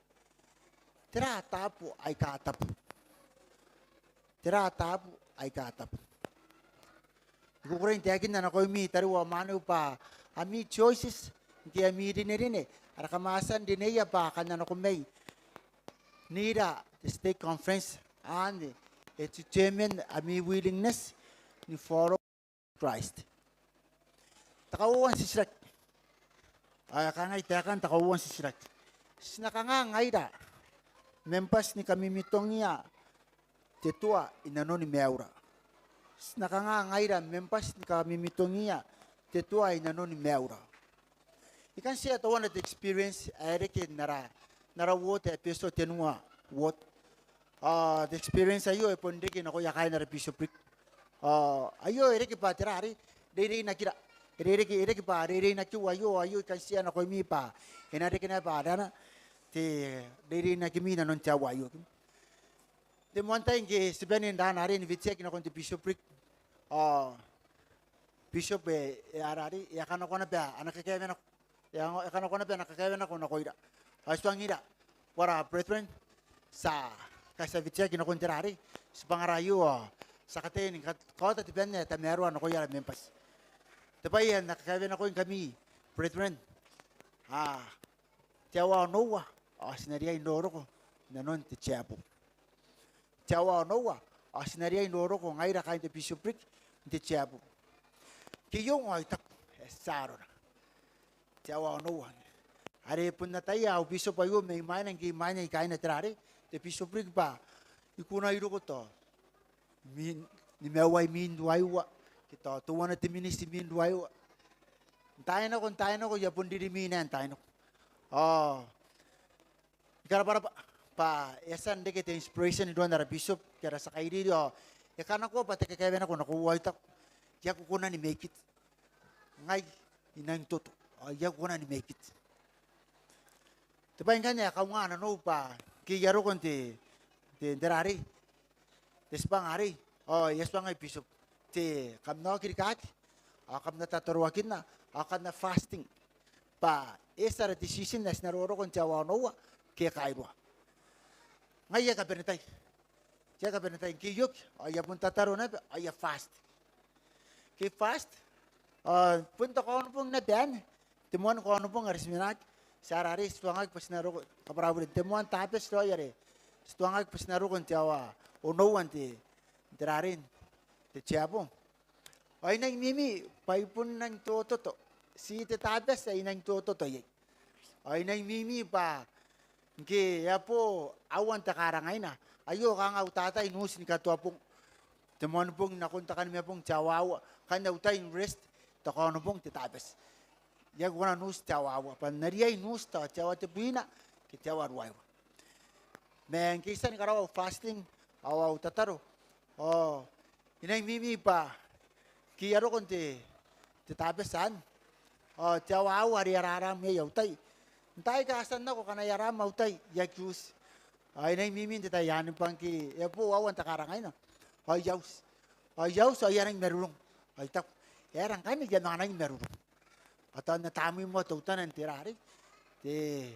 S4: Tira atapo ay katapo. Tira atapo ay katapo. Kukurin tiyakin na nakoy mi taruwa manu pa ami choices ti ami rinirine ara kamasan dineya pa kanna nakumay nira the state conference and to determine ami willingness to follow Christ. Takawuan si Shrek. Ay kangay tiyakan takawuan si Shrek. Sinakangangay da. Mempas ni kami mitong niya tetua inano ni meura. Nakangangay da mempas ni kami mitong niya tetua inano ni meura. Ikan siya tawa na experience ayreke nara wote episo tenua what the experience ayo e pondeke na ko yakay na episo prick. Ayo ereke pa tirari dere na kira ereke pa dere na kiwa ayo ikan siya na ko mi pa enareke na pa dana te dere na kimi na non tawa ayo. The one time ke sebenin dan hari ni vicek na konti bishop prick. Bishop arari ya kana kona ba anak kekebe na ya kana kona ba anak kekebe na kona koida. Aswangira para brethren sa kasa vicek na konti rari sepangarayu sa katen kota tipenya tameru na koya mempas. Tapay anak kekebe na koin kami brethren. Tiawa noa sinaria indoro ko nanon te chapo. Tiawa noa sinaria indoro ko ngaira kain te bishop prick te chapo. Kiyong ay tak saro na. Tiawa noa. Are pun na tayo au bishop ayo may manang ki manang kain na trare te bishop prick pa ikuna iro ko to. Ni meway min duaywa kita tuwa na timinis min duaywa. Tayo na ko yapon diri minan tayo na. Ikara para pa esan de kete inspiration do na bishop kara sa kairi do ekana ko pati kekebe na ko nakuway tak ya ko kuna ni make it ngay inang toto ya ko kuna ni make it tepain kanya ka nga no pa ki yaro konti te derari despang hari yespang ay bishop te kam no kirikat kam na tatarwakin na akan na fasting pa esa decision na sinaroro kon tiawa noa ke kairwa ngaya ka penetay ki yuk aya pun tataro na aya fast ke fast punta ko pong na ben temuan ko pong arisminak sarari stuangag pasnaro kaparabul temuan tapes do yare stuangag pasnaro kon tiawa ono wanti derarin te tiapo ay nang mimi paipun nang toto to si te tapes ay nang toto to ay nang mimi pa ke yapo awan takarangay na ayo kang autatay nus ni katuapong temon pong nakuntakan mi pong chawawa kan utay rest takono pong titapes yag wana nus chawawa pan nariyay nus ta chawa te buina ki chawa ruwayo men kisa ni karaw fasting awaw tataro inay mimi pa kiyaro konti titapesan chawawa ariararam me yautay Entay kasan na ko kana yaram mautay yakus. Ay nay mimin tita yanin pang ki yapo awan takarangay na. Ay yaus ay yaring merulong. Ay tak Erang kan dia nana ni meru. Atau na tamu mo tutan ang tirari. Te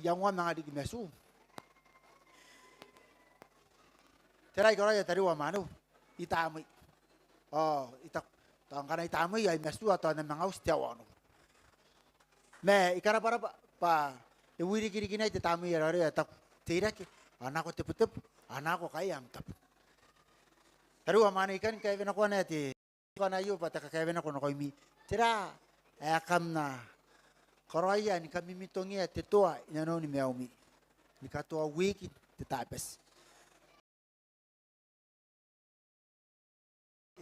S4: yang wa mga di mesu. Tirai kora ya tari wa manu. Itamu. Oh, itak tang kana itamu ya mesu atau na mga ustiawano. Me ikara para pa wiri kiri kina ite tamu ya rare tak tira ki anak ko tep anak ko kayam tap. Tari wa manu ikan kaya na ko na ti kana yu pa ta kaya na ko no ko mi. Tira akam na koraya ni kami mitongi te toa ina no ni meumi. Ni katoa wiki te tapes.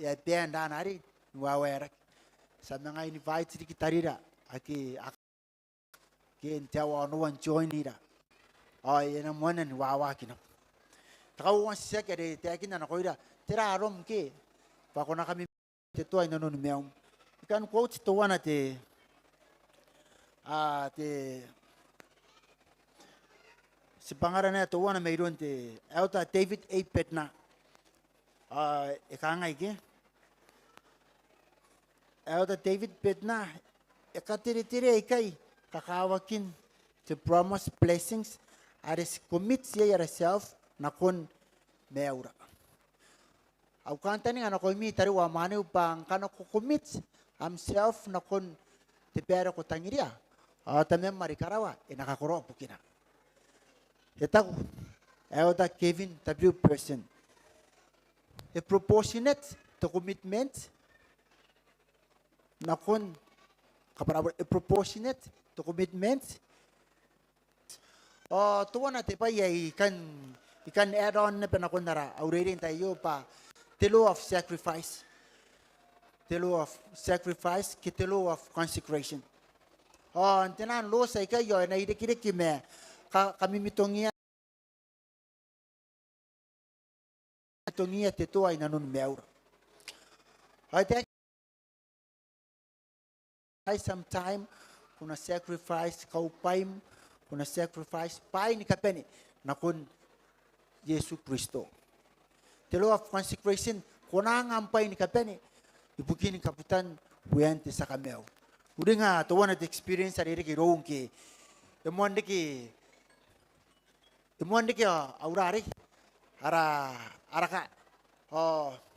S4: Ya penda nari wawera. Sa mga invite di kitarira aki tawa no one join nira. Ay ina monan wawa kina. Takaw wan siya kaya te akin na koira. Tira arom ke pa ko na kami te toa ina no ni meumi. Ikan quote to one te si pangaran na to one mayroon te auta David A. Petna ikangay ke auta David Petna ikatiri-tiri ikay kakawakin to promise blessings aris commit siya yourself na kun meura au kanta ni ano ko mi tari wa mani upang kano ko commit himself na kun te pera ko tangiria tamem mari karawa inakakuro pukina etaku auta Kevin W. Person a proportionate to commitment na kun kaparabot a proportionate to commitment tuwa na te pa ikan add on na panakon nara already tayo pa the law of sacrifice the law of consecration antenan lo sa ikayo na idikiri kime kami mitongia te toa ina nun meura I think some time kuna sacrifice kaupaim kuna sacrifice pai ni kapeni na kun Yesu Kristo the law of consecration kuna ngampai ni kapeni ibugini kaputan buyanti sa kameo udi nga to one experience ari ki roong ki emonde ki aurari ara ka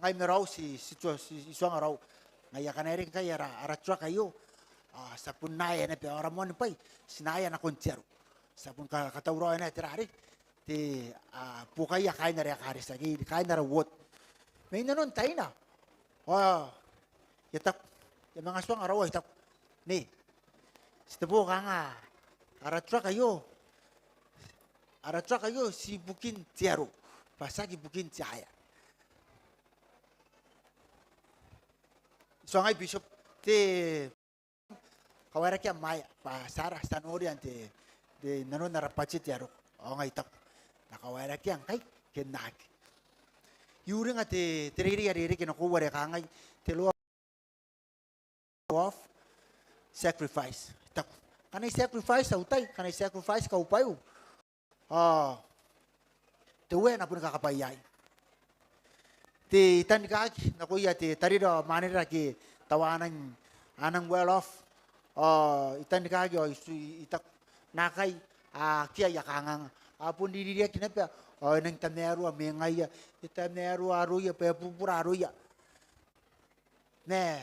S4: ngai merau si suang arau ngai akan ering kai ara truck ayo sapun naya na pe orang mon pai sinaya na kontiaro sapun ka katauro na terari ti pukai ya kai na re kari sagi kai na wot may nanon tay na yatak yung mga suang araw yatak ni sitabo ka nga ara truck ayo si bukin tiaro pasagi bukin tiaya so ngay bishop ti kawara kya maya pa sara sanori ante de nanon narapachi tiaro ngay tak nakawara kya kay kenak yuri nga ti tiriri kinakuwari ka ngay ti lo of sacrifice tak kanay sacrifice utay kanay sacrifice kaupayo tuwe na pun kakapayay ti tanikaki na kuya ti tariro manira ki tawanan anang well off itanikaki itak nakay kia yakangang apun diriya kinapa nang tameru amengaya itameru aruya pe pupura aruya ne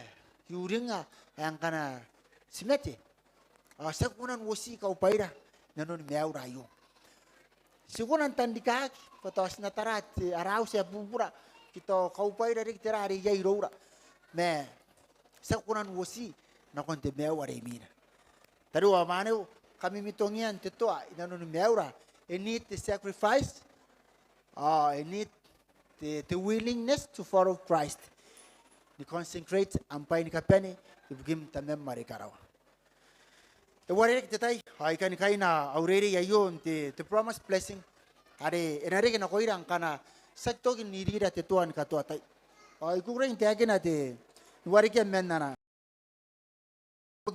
S4: yuringa yang kana simete sakunan wosi kaupaira nanon meaura yo sigunan tandikaki patos na tarat araw siya pupura kito kaupaira rik terari yai roura me sakunan wosi na konte meaura mina taruwa maneu kami mitongian tetua nanon meaura it need the sacrifice it need the willingness to follow Christ ni consecrate ampai ni kapeni ibugim tamem marikarawa Ewarek tetay ay kan na already ayon the promised blessing are enare na koirang kana sakto nirira tetuan katuatay ay kugrain tiagin ate warike menna na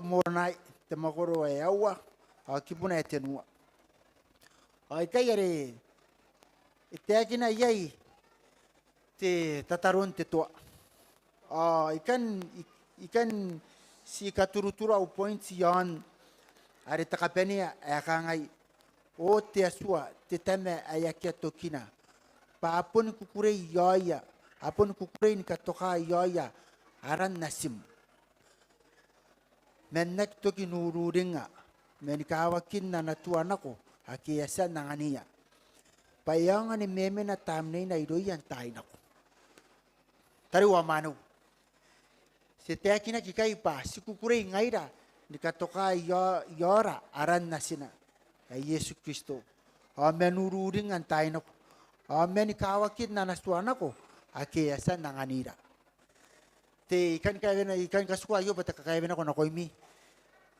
S4: mornay temakoro ayawa kipuna etenua ay kayare itiagin ayay te tataron tetua ikan si katuru-turu au point si yon are takapeni akangai o te asua te teme ayakia tokina pa apun kukure yoya apun kukure ni katoka yoya aran nasim menek toki nururinga men kawakin na natuanako akiasa nangania payangan ni meme na tamne na idoyan tayo nako tari wa manu se te akina kikai pa si kukure ngaira ni katoka yora aran nasina ay Yesu Kristo amen ururingan tayo nako amen kawakin na nasuanako akiasa nanganira te ikan kasukwa yo bata kakayana ko na koimi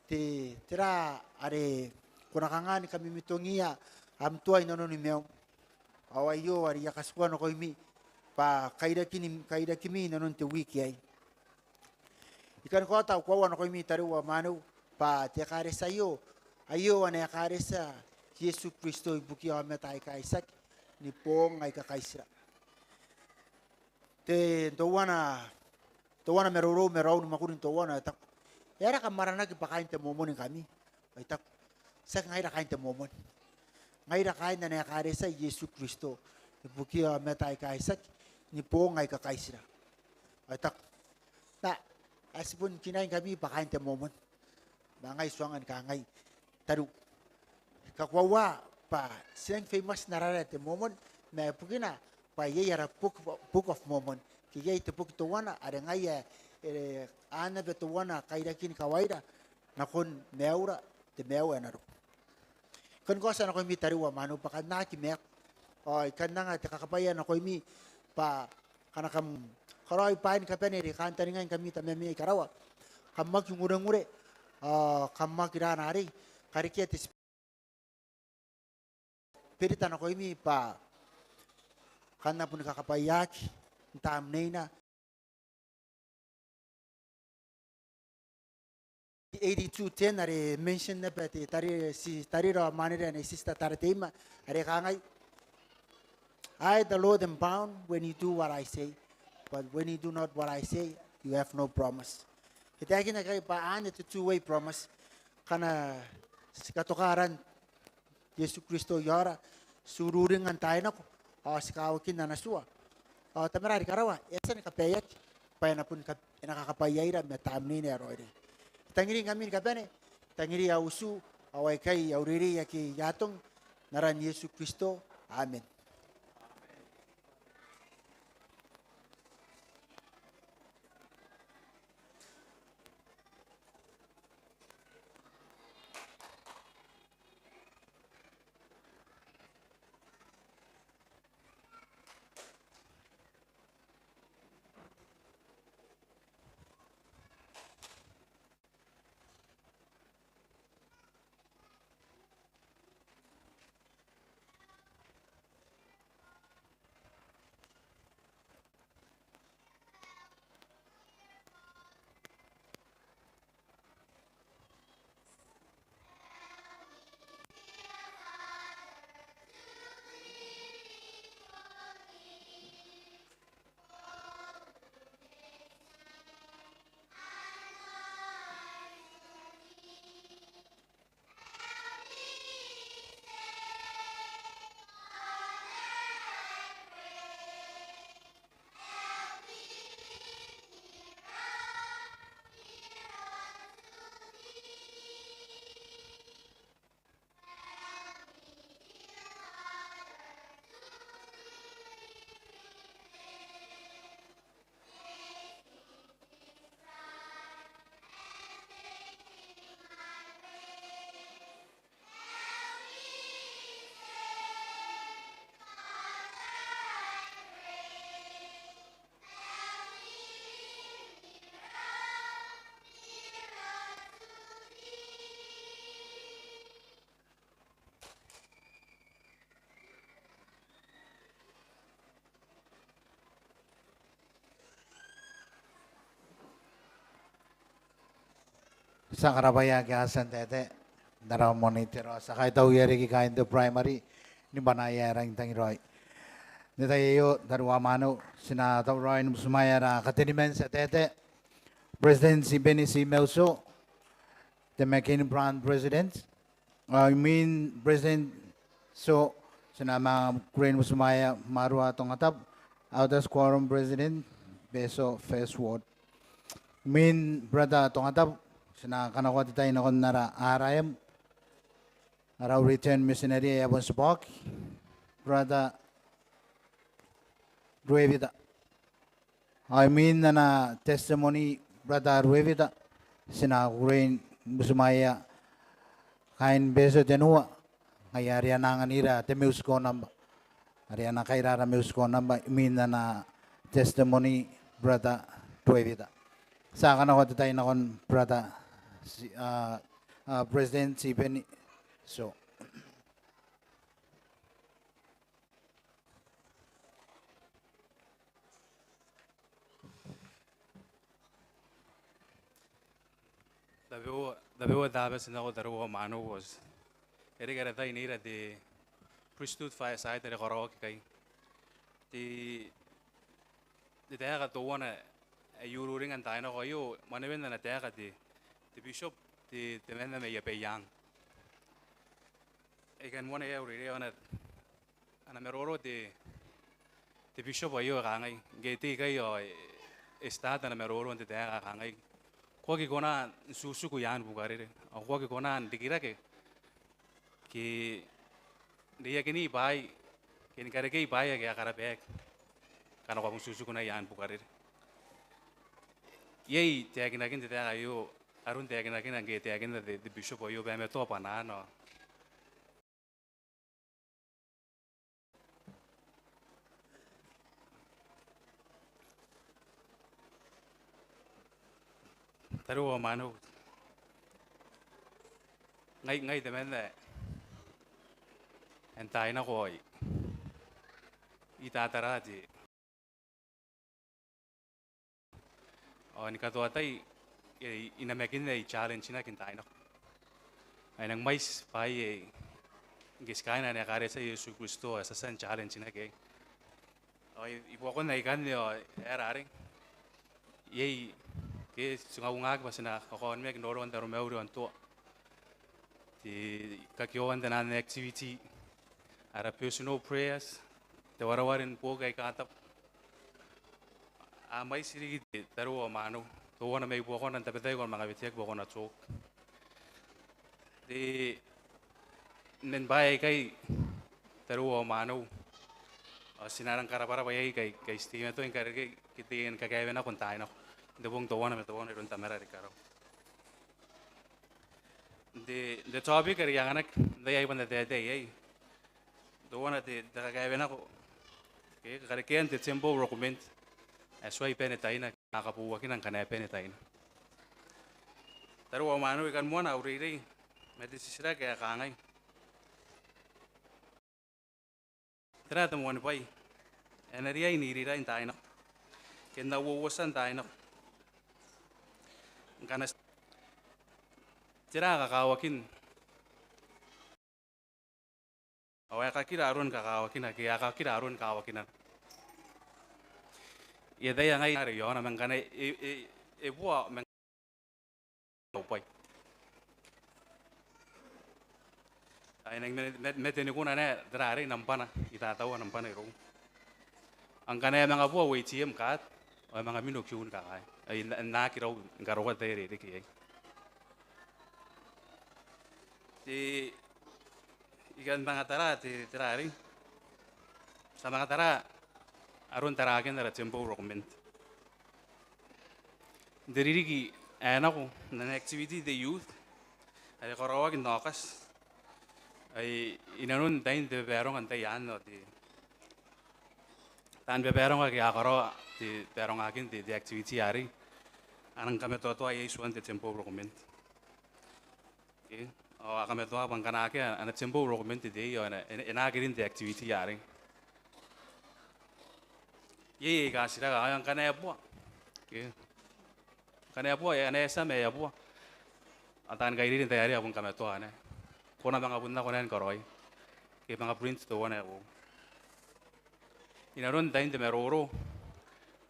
S4: te tira are kunakangan kami mitongia am tuai nono ni meo awayo ari yakasukwa na koimi pa kaida kimi nono te wiki ai ikan kota kwa na koimi taru wa manu pa te karesa yo ayo ane karesa Yesu Kristo ibuki ameta ai kaisak ni pong ai kakaisra te towana meroro ni makurin towana tak era kamarana ki pakain te momon kami ai tak sak ngaira kain te momon ngaira kain na karesa Yesu Kristo ibuki ameta ai kaisak ni pong ai kakaisra ai tak na asipun kinain kami pakain te momon bangai suangan kangai taru kakwawa pa siang famous narara te momon me pukina pa ye yara book of momon ki ye te puk towana are ngai ana be towana kaida kin kawaida nakon meura te mewa naru kan ko sa na ko mi taru wa manu pa kana ki me oi kan nga te kakapaya na ko mi pa kana kam karoi pain kapene ri kan taningan kami ta me karawa kammak ngure kammak irana ari karikia te pirita na ko mi pa kana pun kakapayak tam neina 82:10 are mention na pati tari ro manira na sista taratema are kangai I the Lord am bound when you do what I say but when you do not what I say you have no promise kita kina kay paan ito two-way promise kana katokaran Yesu Kristo yara sururing ang tayo nako sikawakin na nasua tamarari karawa esa ni kapayat paya na pun nakakapayayra metamni ni arori tangiri kami kapane tangiri ausu away kay auriri yaki yatong naran Yesu Kristo amen
S1: Sa karabaya kaya asan tete daraw monitor sa kahit daw yari ki kain the primary ni banaya rang tangiroy Di tayo darwa mano sina tawrain sumaya na katinimen sa tete. President si Benny C. Melso, the McCain Brand President. I mean President so sinama Green Musumaya Marwa Tongatap, Outer Quorum President, Beso First Ward. Min brother Tongatap, sina kanakot tayo na kon nara arayam, araw return missionary Abon Spok, brother Ruevita. I mean na testimony brother Ruevita, sina Green Musumaya, kain beso tenua, kaya riyan ang anira, temius ko namba. Ariana kairara meus ko namba, mean na testimony brother Ruevita. Sa akin ako tayo na kon brother President si Benny. So,
S5: Dabewa dabas na ko daro mano was. Eri gara tayo nira de priesthood fire side de koro kay. Di tayo ka to wana yururing ang tayo na kayo manawin na tayo ka di bishop di temen na may yapayang. Ikan wana ya uri ana meroro di bishop ayo kangay geti kayo estado na meroro di tayo kangay. Kuagi kona susu ku yan bukarire. Aku kuagi kona dikira ke dia kini bai kini kare ke bai ya kara bek. Karena kamu susu kuna yan bukarire. Yei tiagin akin tidak ayo arun tiagin akin angge tiagin de bishop ayo bame to panano. Taruh manu ngay temen le entai na koi ita taraji ni kato atai ina mekin le challenge na kintai na ay nang mais pai giskain na kare sa Yesu Kristo sa san challenge na ke ay ipo ko na ikan yo eraring yei ke sungawungag ba sina kakon mek noron taro meuri on to di kakyoan tanan activity ara personal prayers te warawarin po kay katap amay siri taro mano to wana may po ko nan tapetay ko mga bitiyak po ko na chok di nen bay kay taro mano sinarang karapara bayay kay stima to yung karigay kitiin kagayawan na kuntain ako Debong tawana me tawana iron tamera rikaro. The topic are yanganak they ay banda de ay. Tawana de kagayana ko. Okay, karakian te tempo recommend. Asway penetaina nakapuwakin ang kanay penetaina. Taro mano ikan mo na uriri. Medisisira kaya kangay. Tara tamuan pay. Enariya inirira in tayo na. Kaya nawuwasan tayo na. Kanas tira kakawakin away kakira aron kakawakin kaya kakira aron kawakinan yada yang ay nari yon amang kana buwa mang upay ay nang meteni kuna na drari nampana itatawa nampana iro ang kana mga buwa wait kat ay mga minukyun kakay ay nakiraw ngaroka tayo rin kaya di ikan mga tara ti tirari sa mga tara aron tarakin na tempo recommend dirigi anak ko na activity the youth ay karawag nokas ay inanon tayo de berong antay ano di tan beberong kaya karo di berong akin di activity ari anang kami toto ay isuan di tempo recommend okay kami to bang kanake ana tempo recommend di yo ana girin di activity ari ye kasira ang kanaya po okay kanaya po ay ana sa me po atan gairin tayari abong kami to ana kona mga bunda konan koroy kay mga prints to wana ko inaron tayo de meroro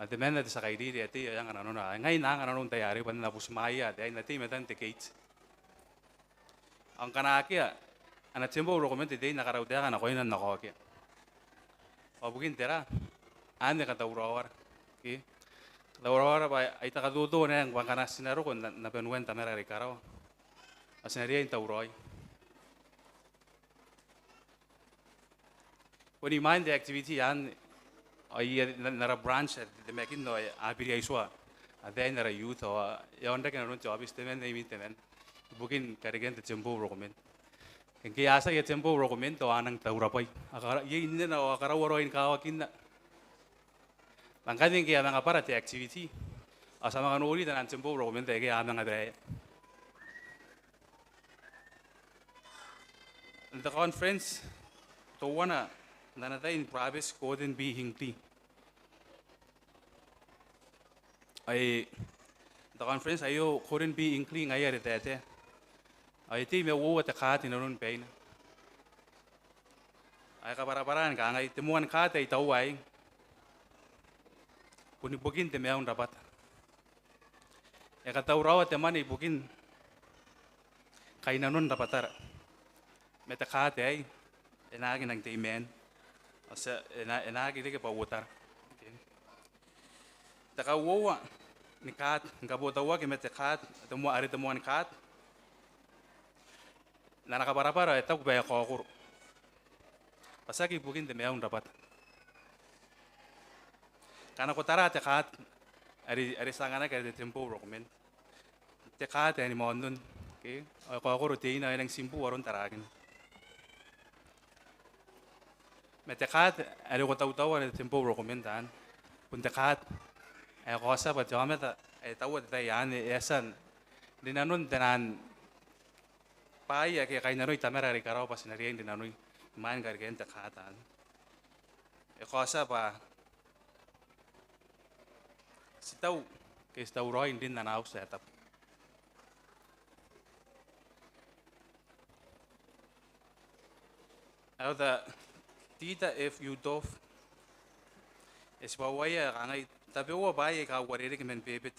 S5: at men na sa kairi di ati yang ano na ngay na ano tayo ari pan na pusmaya di ay nati metan te kate ang kanakya ana tembo rokomente di nakaraw dia kana koinan nakokya o bugin tera ande kata urawar ki urawar ba ay takadudo na ang bangkanas sinaro kon na penuen tamera rikaraw asinaria inta uroy. When you mind the activity and nara branch at the making no abiri aiswa then nara youth or yonder can run job is temen they meet temen booking karigan the tempo recommend en que asa ye tempo recommend to anang taurapai akara ye inne na akara woro in kawakin na bangkadin ke amang apara the activity asama kan uri dan tempo recommend ke amang adre the conference to wana nanata in Travis couldn't be hinkli. The conference ayo couldn't be hinkli ngaya retete. Ay ti me wo ta khat in run pain. Ay kabarabaran ka ngai temuan khat ay tawai. Puni bugin te meun rapat. E ka tawraw te mani bugin kainanun rapatar. Meta khat ay enagi nang te men. Asa enagi dike pa wutar. Taka wowa ni kat ngabotawa ke mete kat temu ari temuan kat. Nana kabarapara eta ku baya kokur. Pasaki bukin te meun dapat. Kana kotara te kat ari sangana ke te tempo recommend. Te kat ani mondun ke kokur te ina nang simpu waron taragin. Metekat ada kota utawa ada tempo rekomendan pun tekat kosa pada jam eta tahu eta yan esan dinanun tenan paya ke kainanoi tamera rikarau pas narian dinanoi main gargen tekatan kosa pa sitau ke sitau roin din nanau setap ada tita if you dof es bawaya kangai tapi wa baye ka warere ke men bebet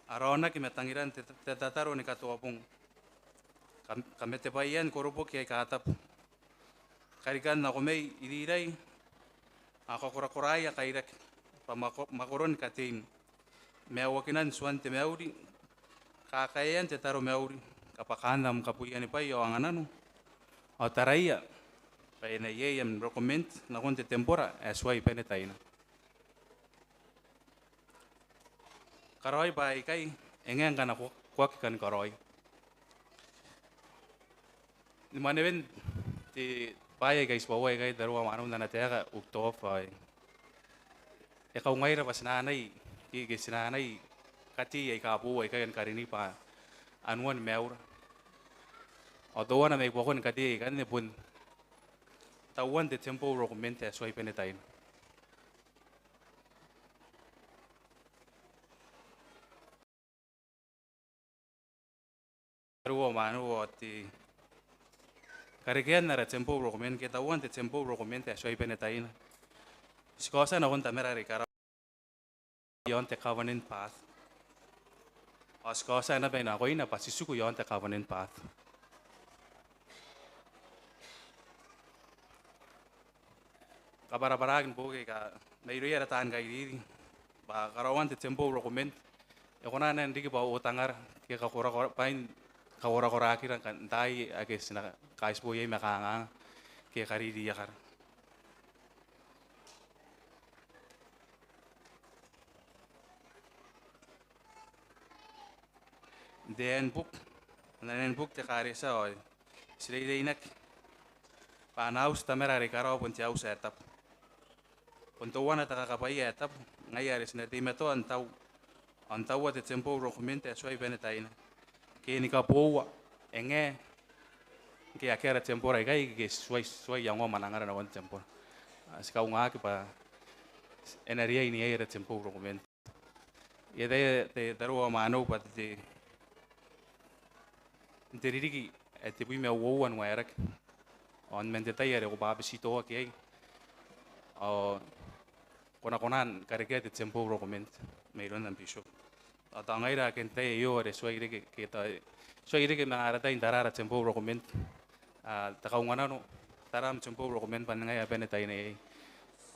S5: arona ke metangiran te tataro ni katuapung kamete bayan korobo ke katap karigan na komei irirai ako korakoraya kairak pamakoron katin mewakinan suante meuri kakayan te taro meuri kapakanam kapuyan pa yo anganano o taraya Paina ye yang recommend na konti tempora aswai pene taina. Karoi bai kai engen kana kuak kan karoi. Ni mana ben ti bai guys bawa kai darwa manu na tega uktof bai. E kau ngai ra pasna nai ki gesna nai kati ai ka bu ai kai kan karini pa anuan meura. Odo na mai bokon kati kan ne pun tawan de tempo recommend aswai pene taina. Ruo manu oti karikian nara tempo recommend ke tawan de tempo recommend aswai pene taina. Sikosa na konta mera rikara yon te covenant path. Sikosa na pena ko ina pasisuku yon te covenant path. Kabarabaragin po ka mayroy taan kay diri ba karawan te tempo recommend e kona na ndiki ba utangar ke kakura pain kawara korakira kan tai ages na kais po yay makanga ke karidi yakar den book te karisa o silay inak panaus tamera rekaro pun tiau setap untuk wana takakapaya etap ngayari sinati meto antau at tempo recommend aswai benetaina ke ni kapowa enge ke akera tempora kai ke swai yang manangara na wan tempo sikau ngaki pa energia ini era tempo recommend ya te darwa mano pa te ririki te bui me wowan warak on mente tayare ko babisito ke konan karike di tempo dokument mayroon ng bisyo. At ang ira kente iyo ore swagire ke mangarata indara tempo dokument takaungana no taram tempo dokument panangay apene tayo na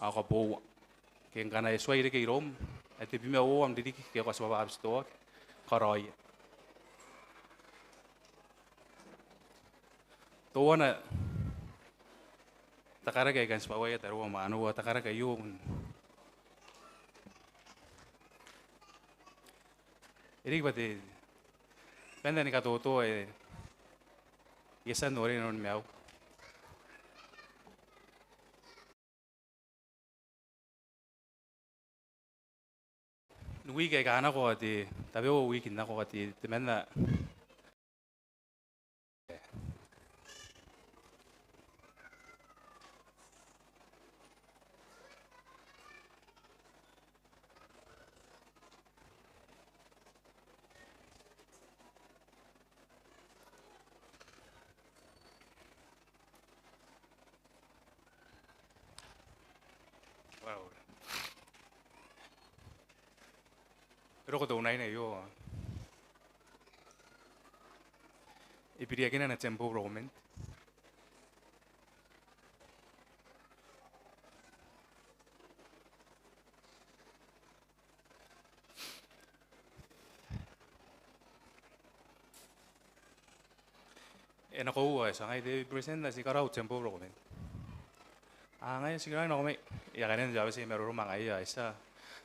S5: ako po kaya kana swagire ke rom at bime o am didi ke ko sa babs to karoy to wana takara kay kan spawaya taro maano takara kayo Irik bati, penda ni katoto yesan nori non miau. Nui kay kana ko ati, tabi o weekend na ko ati, timenda. Wow. Pero ko tunay na yo. Ipiriakin na tempo roman. Ako sa ngay de present na si karaw tempo roman. Ngayon siguro na kami, iakanin na si meron mga iya isa.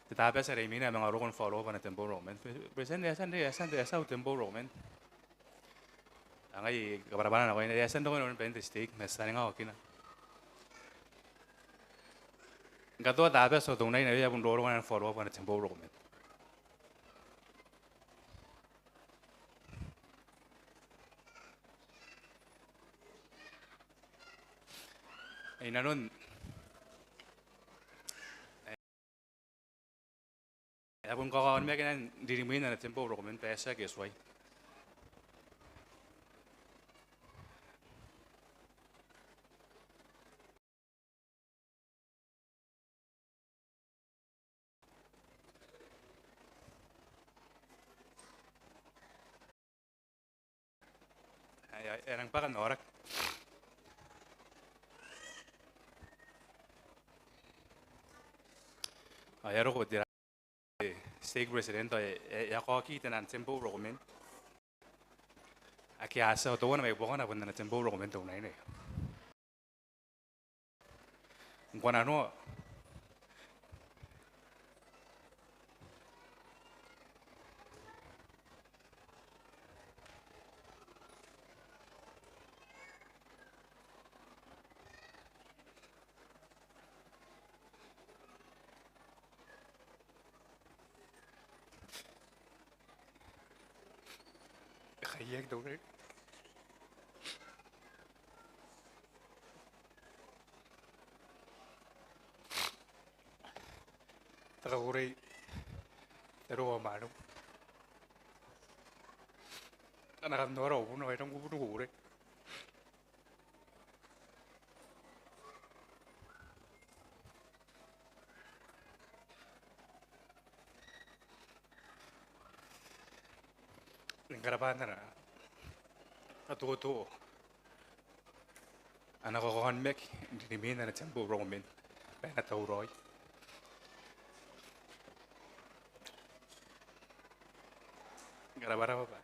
S5: Tetapi sa remi na mga rokon follow pa na tempo roman. Present yasan tempo roman. Ngayon kaparabanan ako, yasan daw naman pwede steak, mas taning ako kina. Gato tapi sa tunay na iya pun rokon follow pa na tempo roman. Ay nanon, Apun kakawan mereka kan dirimuin na tempo rokumen pesa kesway. Erang pa kan orak. Ayaro ko tira. Stake president ya ko kita nan tempo rokumen. Aki asa to wana may bukan apun na tempo rokumen to na ini. Kung ano kayak dong. Tagauray pero mano. Anak nora uno ay nang gubunuure. Karapan na atuto. Anak ko kan mek dinimin na tempo roman. Pena tauroy. Gara-gara apa?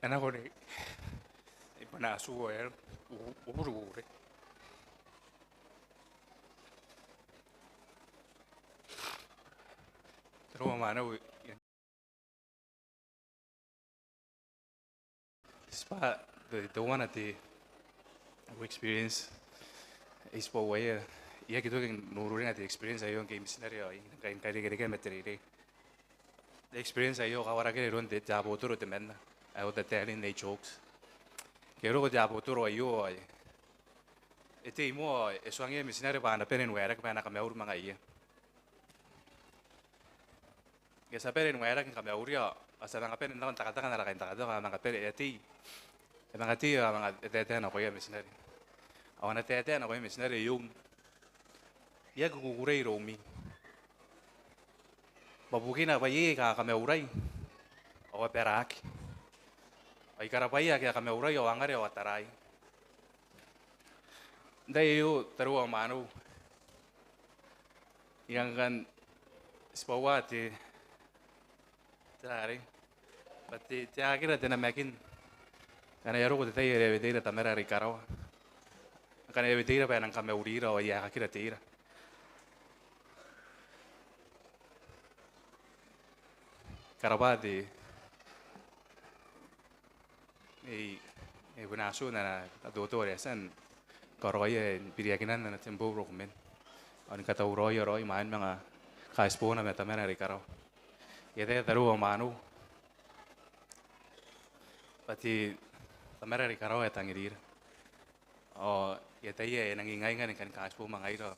S5: Anak ko ni ipanasu ya uburu-uburu. Pero mana spa the one at the experience is for way ya gitu kan nurunin at the experience ayo game scenario kain kari meteri the experience ayo kawara ke ron de jabo turo de menna ayo the telling they jokes kero ko jabo turo ayo ete imo eswange scenario pa na penen wera ka na ka meur mga iya Kaya pere nung era kang kami auria asa nang pere nang takata kan nara kain takata kan nang pere eti Nangati mga tete na ko ya missionary. Awan tete na ko ya missionary yung ya kukuray romi. Babukin na bayi ka kame uray. O perak. Ay karapaya kaya kame uray o angare o ataray. Dahil yung taruang manu. Yang kan spawati. Tari. Pati tiya kira tinamakin. Karena ya ruko tayo ya betira tamera rikarawa. Karena ya betira pa nang kame urira o ya kira tira. Karabati. Bunaso na doktore san karoy piriyakinan na tempo rokumen. Ang katauroy roy man mga kaispo na metamera rikaraw. Yete taru ang manu. Pati tamera rikaraw ay tangirir. O yete ye nangingay nga kan kaispo mga ito.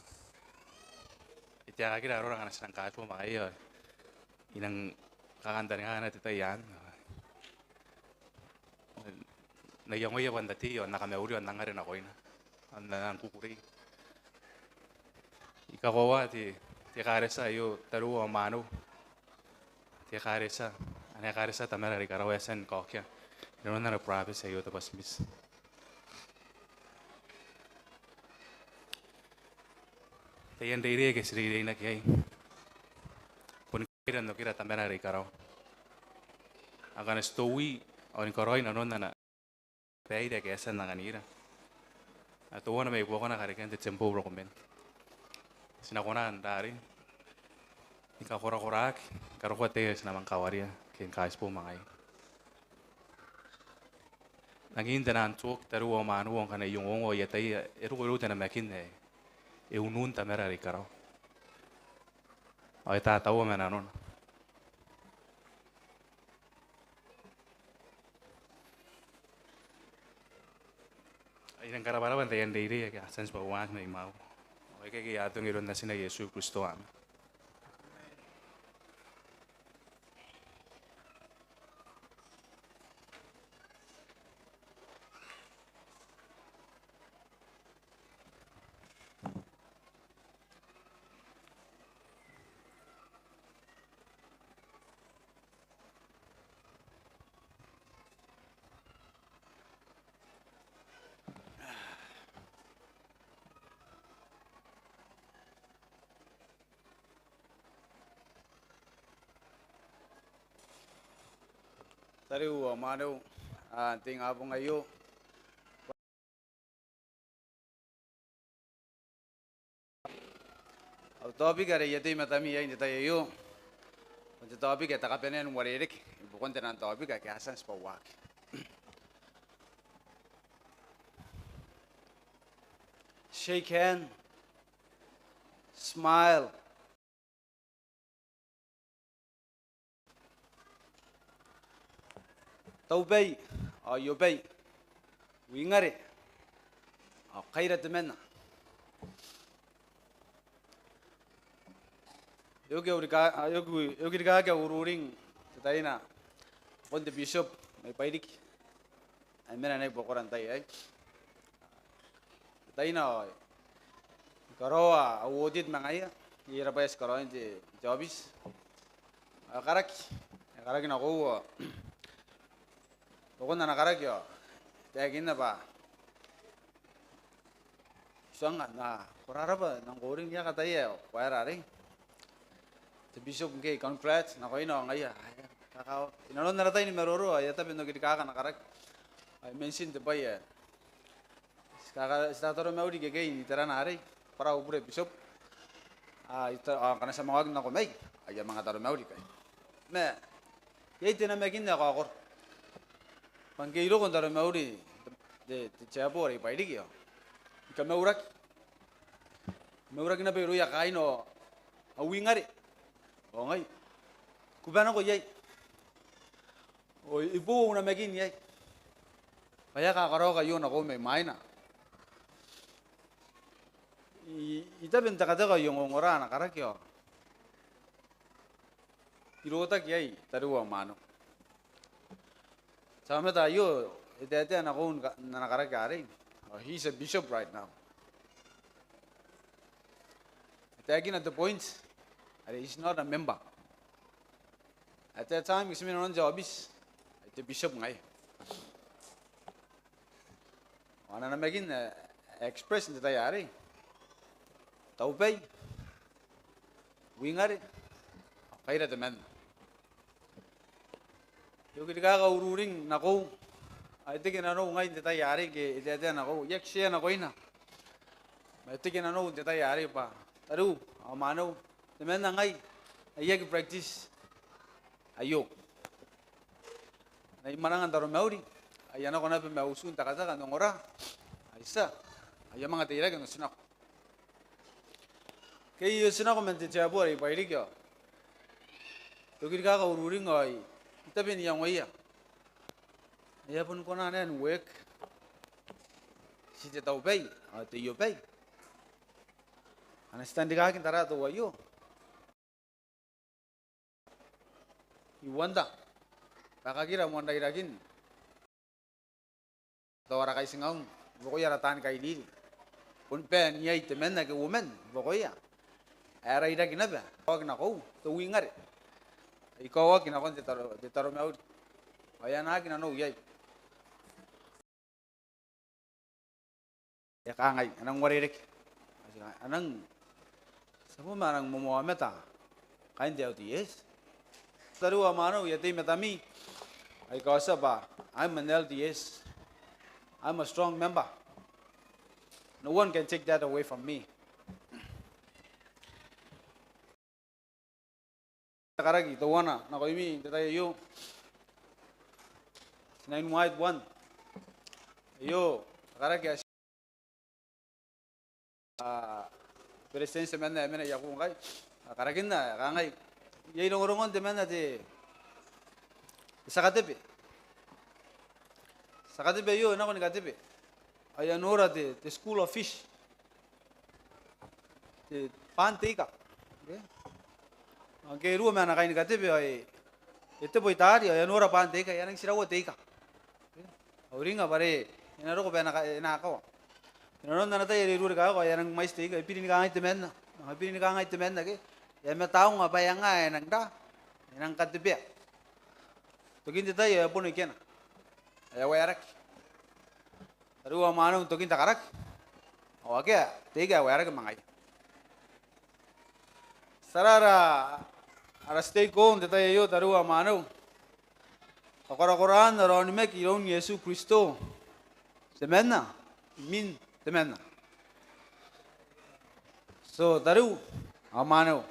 S5: Itiya kira orang anak senang kaispo mga iyo. Inang kakanta nga na titayan. Nayongoy ako dati yon nakameuri yon nangarin ako ina. Ang kukuri. Ikawawa ti karesa yo taru ang manu. Ti karesa. Ane karesa tamera rikaraw esen kokya. Ino na province sa iyo tapos miss. Tayan diri ke sri na kay. Pun kira no kira tamera rikaraw. Akan stowi on koroy na non na Pede que esa nanganira. Ato wana may buko na karikan te tempo recommend. Sinakona andari. Ika korak karoko te sinamang kawaria ken kaispo mangay. Nangin tanan tuk taru o manu on kana yung ongo yatay eru tana makin e unun tamera rikaraw. Ay tatawa mananon. Yang karabaraban tayo diri ya sans bawang na imaw. Okay kaya atong iron na sina Yesu Kristo am.
S6: Tariu manu ting abong ayo. Au topic are yete matami ay nita ayo. Ang topic ay takapenen waririk. Bukon tenan topic ay kasan spawak. Shake hand. Smile. Taubay, yobay, wingare, kairat mena. Yogi ka ururing tayo na. Konti bishop may paidik. Ay mena na ipokoran tayo ay. Tayo na karawa awodit mga iya. Irabayas karawa di jobis. Karak na ko. Bukod na nakarakyo, tagin na ba? Isang na, kurara ba, nang kuring niya kataya, kaya rin. Sa bishop kay congrats, na ko ino, ngaya, kakao. Inanon na tayo ni Meroro, ay tabi no kikaka nakarak. Ay mention de ba ya. Statoro maudi kay itara na rin, para ubure bishop. Kana sa mga na ko may, ay mga taro maudi kay. Me, yay tinamakin na ako akor. Pangkilo kon taro mauri de chapo ri paidi kyo. Ika maurak na peru ya kaino awingari. O ngai. Kubana ko yai. O ibu na megin yai. Kaya ka karo kayo na ko may maina. Ita benta kata ko yung ongora na karakyo. Irotak yai taruwa mano. Sama tayo ite na ko na karakari. He's a bishop right now. Taking at the point, he's not a member. At that time, he's been on job is the bishop ngai. Ana na making express in the tayari. Taupay, wingari, kaya the man. Yung kikakaururing nako, I think na no ngay detayari ke ite na ko yak siya na ko ina. I think na no detayari pa. Taru amano temen na ngay yak practice ayo. Na imanangan taro mauri ayana ko na pe mausun takata kan ngora. Aisa ayam mga tira kan sunak. Kaya sunak ko man tiyapo ay baili kyo. Yung kikakaururing ay itabi niya ngoya. Ya pun kona nen work. Si te tau pay, te yo pay. Understand ka kin tara to wayo. Iwanda. Kakakira mo ndai rakin. Tawara kay singaw. Boko ya ratan kay dili. Pun pen yai te men na ke woman. Boko ya. Era ira kinaba. Wag na ko. To wingar. Ikaw wag kinakon te taro me out. Aya na kinano yai. Ya kangai anang warirek anang sabu manang meta kain dia uties taru amano yati metami ai kausa ba I'm an LDS. I'm a strong member. No one can take that away from me. Karagi to wana na ko imi tayo yo 9 white 1 yo karagi presidency mana yaku ngai karagin na kangai yai longorongon de mana de sakatepe yo na ko ni katepe ayanora de school of fish de panteika okay ruo mana kai ni katepe ai ete boitari ayanora panteika yanang sirawo teika auringa bare ina roko bena na ka Nonon na tayo riruri ka ko yan ang mais tiga ipini ka ngai temen na ipini ka ngai temen na ke ya me tao nga pa yang ngai nang da nang katibya to kin tayo ya puno ikena ya wayarak taru amano to kin takarak o ake tiga wayarak mangai sarara ara stay ko tayo yo taru amano Koran ron me kiron Yesu Kristo temen na min temen. So taru amano.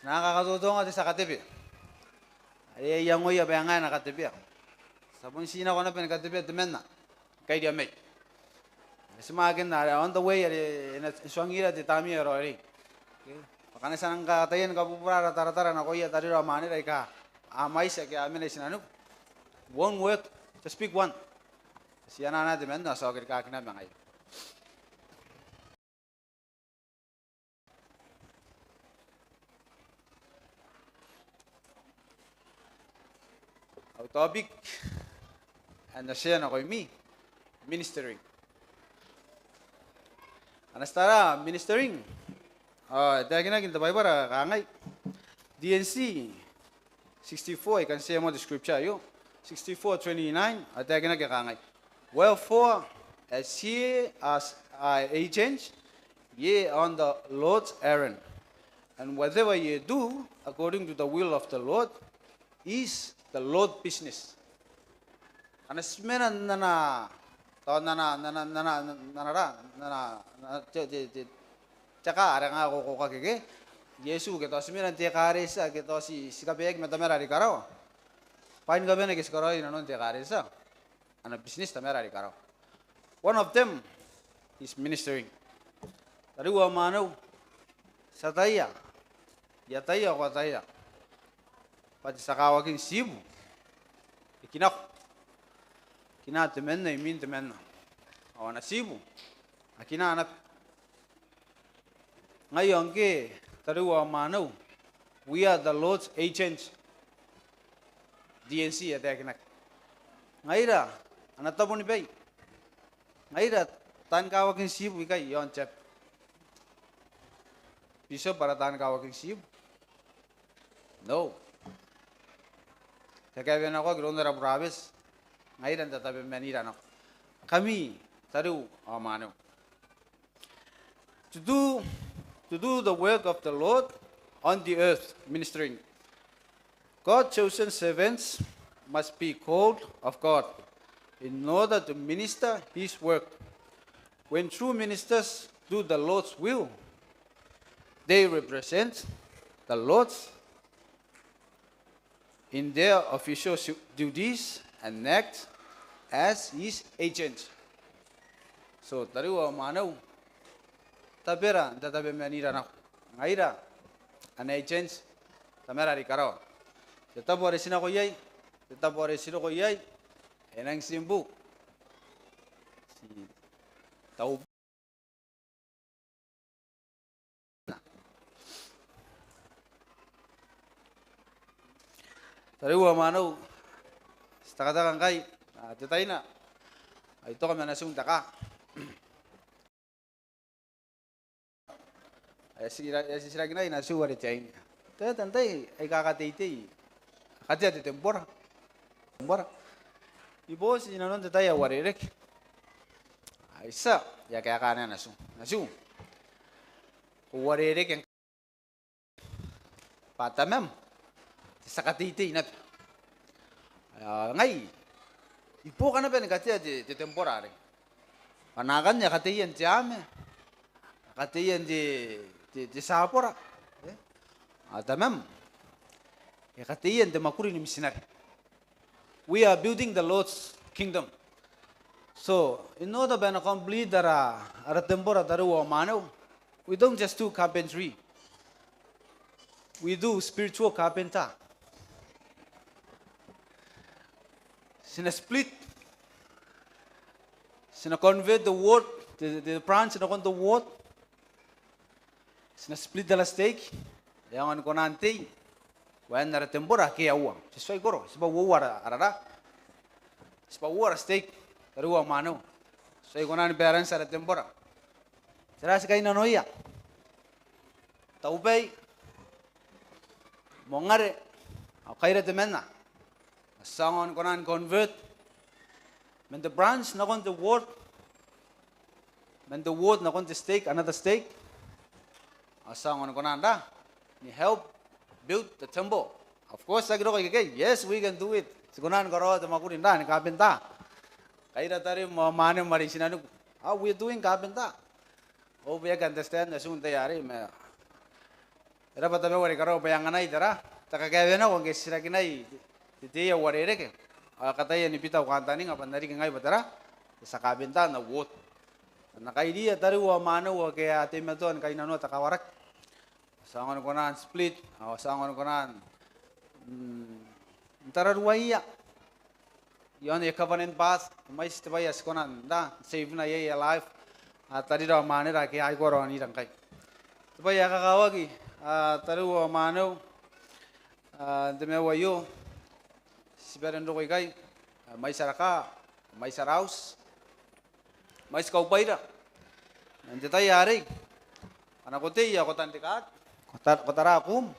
S6: Nakakatutong at sa katipi. Ay yang ngoy abayangan na katipi. Sabon sina ko na pinakatipi temen na. Kay dia may. Sumagin na on the way na suangira di tami eri. Okay. Pakana sanang katayen kapupura tara-tara na koya taru amani rai ka. Amai sa kaya amin ay sinanu. One word, just speak one. Siya na natin men, nasa okir ka akin na mga iyo. Our topic, and siya na ko me, ministering. Anastara, ministering. Dahil na kintabay para kangay. DNC 64, I can say mo the scripture yo. 64:29, dahil na kangay. Wherefore, as ye as agents, ye on the Lord's errand, and whatever ye do according to the will of the Lord is the Lord business. Anas menan nana caka ada nga ko kage Yesu kita semenan te karesa kita si sikapek metamera di karaw. Pain gabe na kiskaraw inanon te karesa. And a business tamera karo. One of them is ministering. Taruwa mano sataya. Yataya ko taya. Pati sa kawagin Cebu. Ikinak. Kinatemen na imin temen na. O na Cebu. Akinanap. Ngayon ke taruwa mano. We are the Lord's agents. DNC at Ekinak. ngaira anatapon ni bay ngaira tan kawakin sibu ikai yon chep bishop para tan kawakin sibu no kaya na ko grondera braves ngaira tatabe menira na kami taru amano to do the work of the Lord on the earth ministering. God chosen servants must be called of God in order to minister his work. When true ministers do the Lord's will, they represent the Lord in their official duties and act as his agents. So, tariwa manaw tapera tatabe manira na ngaira an agents tamera rikaraw tetapore sina ko yai tetapore sino ko yai enang simbu si tau tariwa manaw stakata kai tetaina ito kami nasung taka sira kina ina suwa de chain te tantai ai kakatiti katia de tempora ibos ina non tetaya warerek aisa ya kaya kana nasu warerek yang patamam sakatiti ina ngai ipo kana ben katia de tempora re panagan ya katiyan jame katiyan di sapora tamam ya katiyan de makuri ni missionary. We are building the Lord's kingdom. So in order to complete dara tempora daru mano, we don't just do carpentry. We do spiritual carpenter. Sina split, sina convert the word, the branch sina the word. Sina split dala steak, yang ko nanti, wan nara tempura kaya uang. Sesuai koro, sebab uang arara, sebab uang steak, taru uang mano. Sesuai ko nanti parents nara tempura. Serasa kaya nanoya. Taubay, mongare, kaya temenna. Sangon ko nanti convert. Men the branch nakon the word, men the word nakon the steak, another steak. Asangon ko nanda, ni help build the temple. Of course, sagro ko yes, we can do it. Sigunan ko ro makurin da ni kapenta. Kaya tari mo mane mari sinanu. We are doing kapenta. We can understand na sun tayari me. Era patame wari karo payanganay tara. Takakaya na ko ngesira kinay titiya warere ke. Kataya ni pitaw kantani nga pandari ngay batara sa kapenta na wood. Nakaidiya tari wa mano wa kaya timaton kay nano takawarak. Sangon ko nan split, sangon ko nan tararuwaya. Yon e covenant path, may istibayas ko nan da save na ye alive. Tadi daw manira kaya ay ko ron irang kay. Tibaya kakawagi taruwa mano demewayo siberan do kay may saraka, may saraus. Mais kau paira, nanti tayari, anak kote ya kota antikat, kota rakum,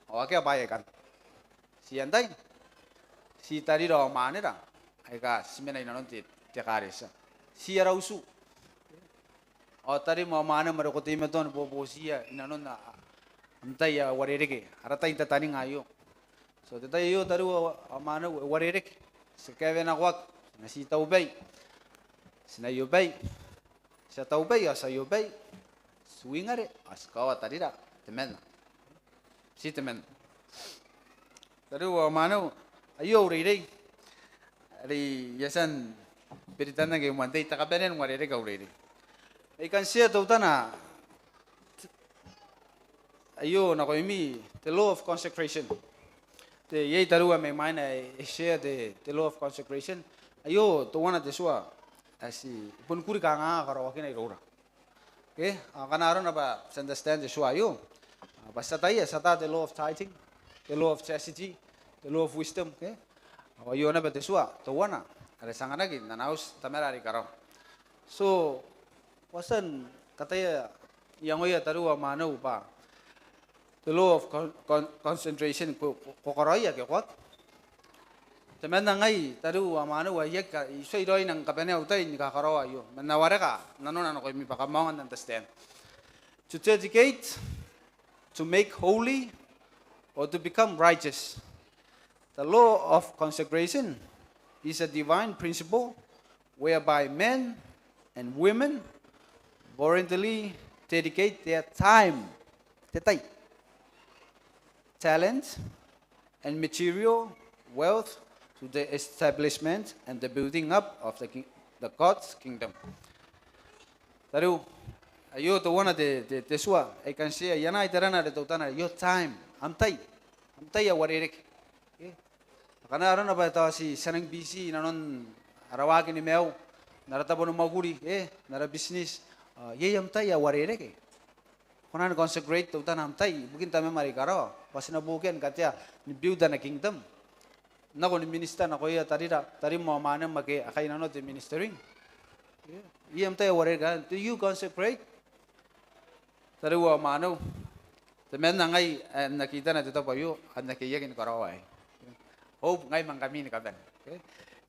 S6: oke apa ya kan? Si antai, si tadi doang mana dah, ayah si mana ina nanti tiakaresa, si arausu, tadi mau mana mereka kote meton bobosia ina nona, antai ya warereke, arata inta tani ngayo, so tetai yo tadi mana warereke, sekevena wak, nasi tahu baik. Sina yobay, sa taubay sa yobay, swingare as kawa tarira temen, si temen. Taru mano ayo uri ri yasan beritan nage mantay takabenen warere ka uri. Ikan siya tautana ayo na ko imi the law of consecration. The yay taru may mana share the law of consecration. Ayo to wana tesua. Asi pun kuri kanga karo wakin ay rora. Okay, kanaro na ba understand the ayo. Basta tayo sata the law of tithing, the law of chastity, the law of wisdom. Okay, ayo na ba tesua to wana ada sangat lagi nanaus tamera di karo. So wasan katanya yang oya taru amano pa. The law of concentration kokoroya ke kuat. Teman nangai taru amano wa yek isoi doi nang kapene utai ni kakaro ayo. Menawara ka nanon ano ko mi pakamangan understand. To dedicate, to make holy, or to become righteous. The law of consecration is a divine principle whereby men and women voluntarily dedicate their time, talent, and material wealth to the establishment and the building up of the God's kingdom. Taru, ayo to one de sua, I can say yana iterana de totana your time, amtai ya warirek. Karena aron apa tahu si senang busy nanon arawagi ni meu, narata bono maguri, nara bisnis, ye amtai ya warirek. Konan consecrate totana amtai, bukin tame mari karo, pas na bukin katya ni build na kingdom. Nako ni minister nako ya tari mo mana make akay nano de ministering. Ye amtai ya warirek. Do you consecrate? Tari wa mano. Temen nangai nakita na dito pa yu at nakiyakin karawai. Hope ngay mang kami ni kaban.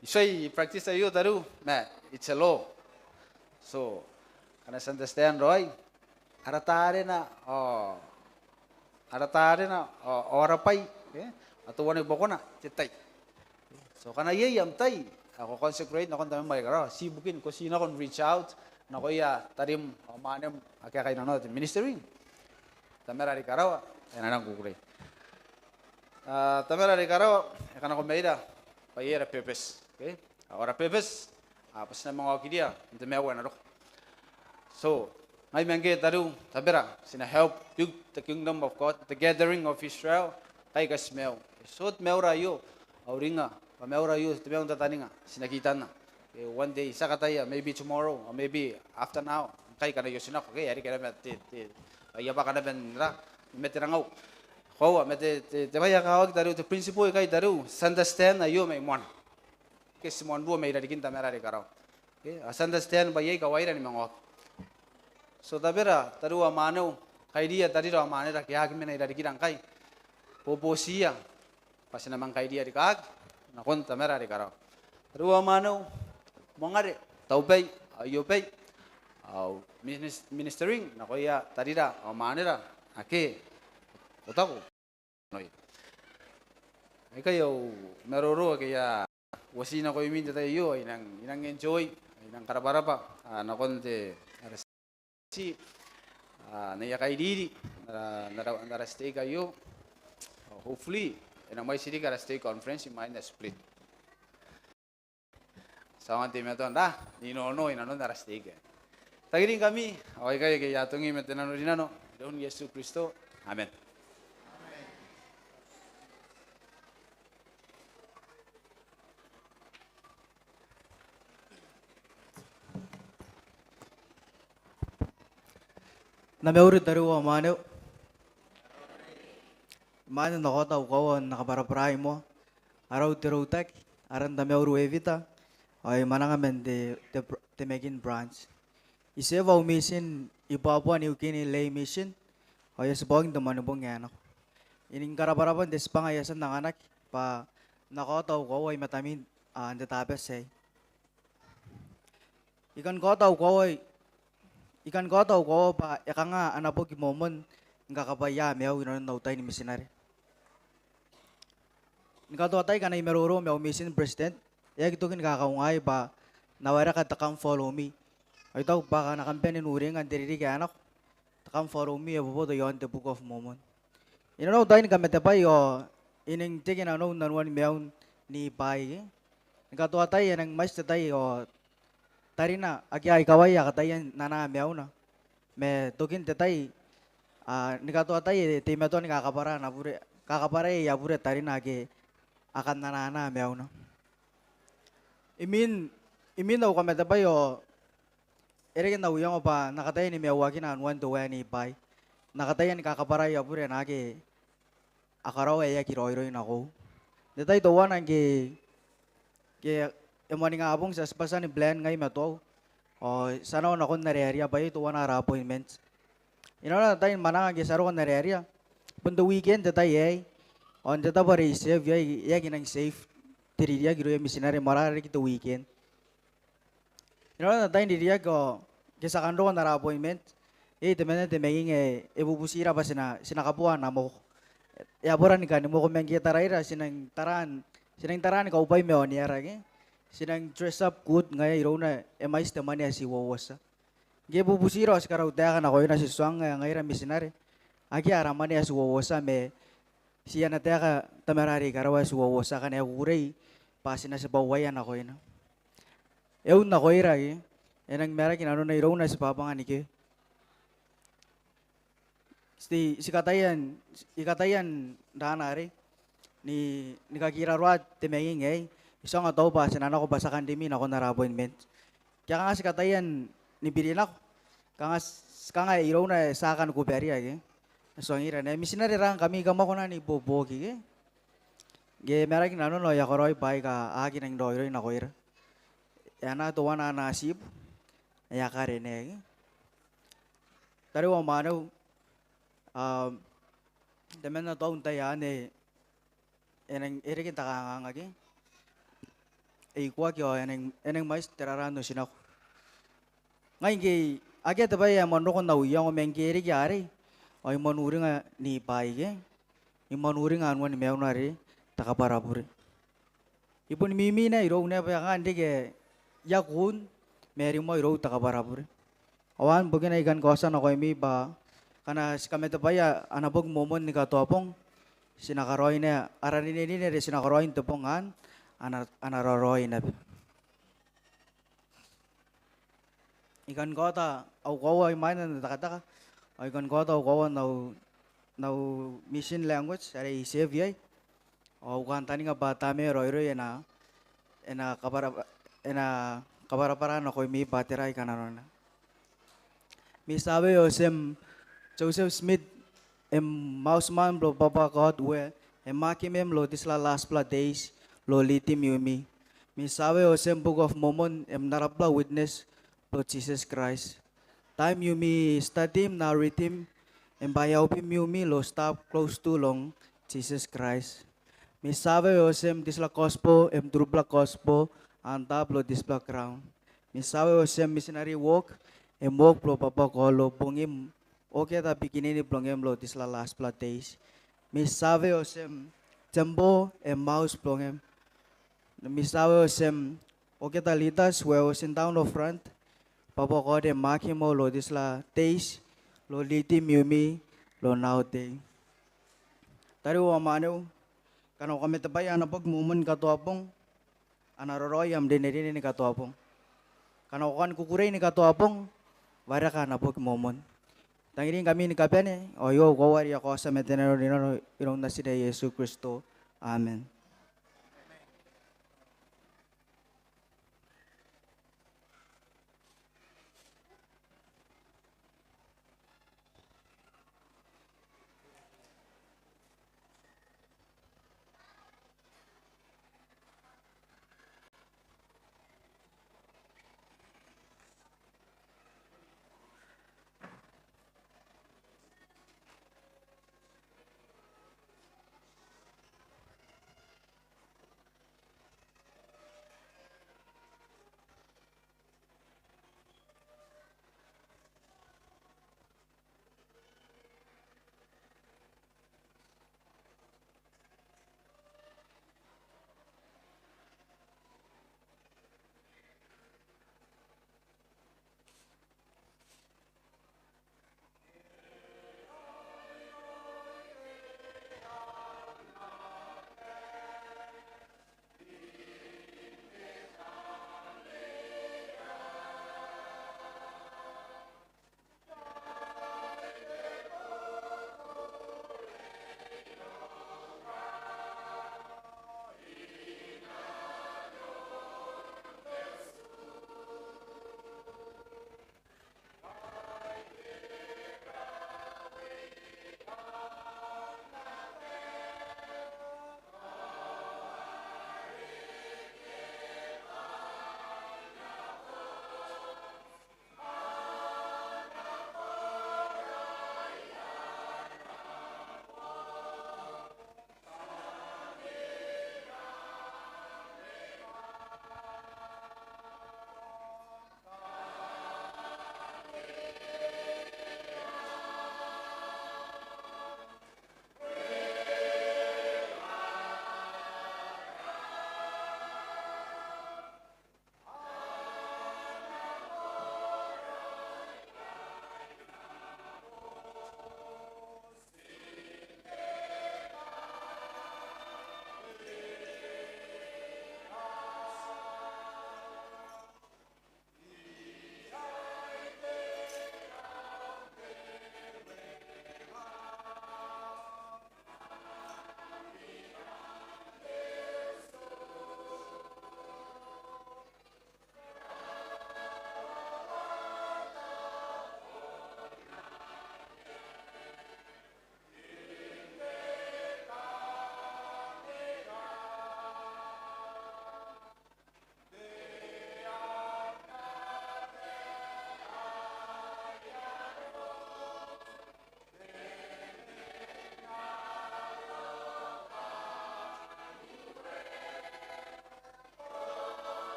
S6: Isay practice ayo taru na it's a law. So kana understand roy aratare na orapai atau wani bokona citay. So kana ye yam tay ako consecrate na kon tamen may karo sibukin ko sino kon reach out na ko ya tarim manem akya kay nano ministering. Tamera di karawa enanang kukure. Tamera di karawa kana ko meida payera purpose. Okay? Ora purpose pas na mga kidia inte mewa na ro. So ngay mangge taru tabera sina help build the kingdom of God, the gathering of Israel kay kasmeo. So meura yo auringa pa meura yo tibeong tataninga sinakita na. One day sakataya maybe tomorrow or maybe after now kay kana yo sinak okay ari kana te iya pa kana ben ra meterangau ko mete te baya kawag taru the principle kay taru understand ayo may mon ke simon bu may radikin tamera ri karaw okay understand ba yey kawaira ni mangot so tabera taru amano kay dia tadi ro amane ra kya kimena radikin kay poposia pas namang kay dia dikag nakon tamera ri karaw taru amano mongare taubay ayo pay ministering na kuya tarira o manera ake otaku noy ay kayo meroro kaya wasina ko imin tayo inang enjoy inang karabarapa na konte si naya kay didi nara stay kayo hopefully inang may sidi kara stay conference in mind split sa mga team ito inono inano nara stay kayo. Tagirin kami, okay kayo kaya yatungi metenano dinano, daun Yesus Kristo, amen.
S7: Nameuri taru amano. Mano nakota ukaw nakaparapray mo. Araw tirutak, aran nameuri evita. Ay manangamen de Megin branch. Iseva mission Papua New Guinea lay mission. Ay sabong damanubong yan ako. Ining karaparapan des pangayasan ng anak pa nakota ukaw ay matamin anda tapes eh. Ikan kota ukaw pa ika nga anapog imomon nga kabaya meaw inon nautay ni missionary. Nikatuatay ka na imeruro meaw mission president. Yak ito kinakakaungay ba nawara ka takang follow me. Ay tao baka nakampianin uring ang diriri kaya anak. Takang follow me abubo to yon the book of Mormon. Inono tayo ni kametapay o ining tikin ano nanuan meaw ni Pai. Nikatuatay yan ang mas tatay o tari na agya ikaway akatayan nana meaw na. Me tokin tatay nikatuatay timeto ni kakapara na pure kakapara ya pure tari na age akan nana meaw na. Imin daw kametapay o eregen na uyang pa nakatayan ni meawakin na anuan do ni Pai. Nakatayan ni kakapara ya pure na age akaraw ay kiroy-roy na ko. Detay to one ang emani nga abong sa spasan ni Blen ngay mato. O sana ako nare-area ba ito wana appointments. Ina na tayo manang gisaro ko nare-area. Pun the weekend tatay on tata ba receive ya ginang safe. Tiriya giro yung misinari marari kita weekend. Ina na tayo diriya ko kisakando ko nara appointment. Temen temenging ebubusira ba sinakapuan na mo. Yaboran ka ni mo kung kita raira sinang taran ka upay me on yara sinang dress up good nga iro na mais teman ya si wawasa. Ge bubusira as karaw ta kan ako na si suang nga ira misinari. Agi araman ya si wawasa me siya na ta ka tamerari karawa si wawasa kan ya urei pasin na sa bawayan ako ina. Eun na ko ira enang mera kinano na iro na si papangan ni ikatayan danare ni kakira ruat temenging isang ataw ba sinana ko ba sa kandimi na ako na appointment. Kaya nga si katayan ni bilin ako. Kanga iraw na sa akan ko beri So ang ira na misinari rang kami kamo ko na ni bobogi Ge merak nano no ya koroi pai ka agi nang doiro na ko ira. Ya na to wana nasib ya kare ne. Tari wa mano demen na taon tayo eneng irikin takangangagi. Kuwa kyo eneng mais terarano sinako. Ngayon kay agad ba ya mano ko nauyang o mengkiri kyari. O yung manuri nga ni pai yung manuri nga anwan ni mewnari takaparapuri. Ipon mimi na iro na pa nga hindi ke yakun meri mo iro takaparapuri. Awan bugin na ikan kosan ako imi ba kana si kami tapaya anabog momon ni katopong sinakaroy na aranin ni sinakaroy topongan anaroroy na ikan kota au kawa imana na takataka au ikan kota au kawa nau mission language are iseviyay au kantani nga bata me roy ena kabaraparan ako imi batiray kanarona mi sabi Joseph Smith Mausman lo babakot we makimem lo disla last pla days lo litim yumi. Mi sawe o Book of Mormon narapla witness lo Jesus Christ. Time yumi study na ritim bayaw pim yumi lo stop close to long Jesus Christ. Mi sawe o disla cospo drubla cospo antap lo disla crown. Mi sawe o missionary walk walk lo babakolo bungim Okay, tapi kini ni plongem lo tisla last plat days. Misawe osem tembo mouse plongem. Misawe osem okay talitas we osin down lo front. Papa ko de makimo lo tisla days lo liti miumi lo now day. Tari wa mano kano kami tabay anapag mumun katuapong anaroroyam dinedin ni katuapong. Kano kan kukuray ni katuapong wara ka anapag mumun. Tangirin kami ni kapene, oyo kawari ako sa metenero nino irong nasi na Yesu Kristo. Amen.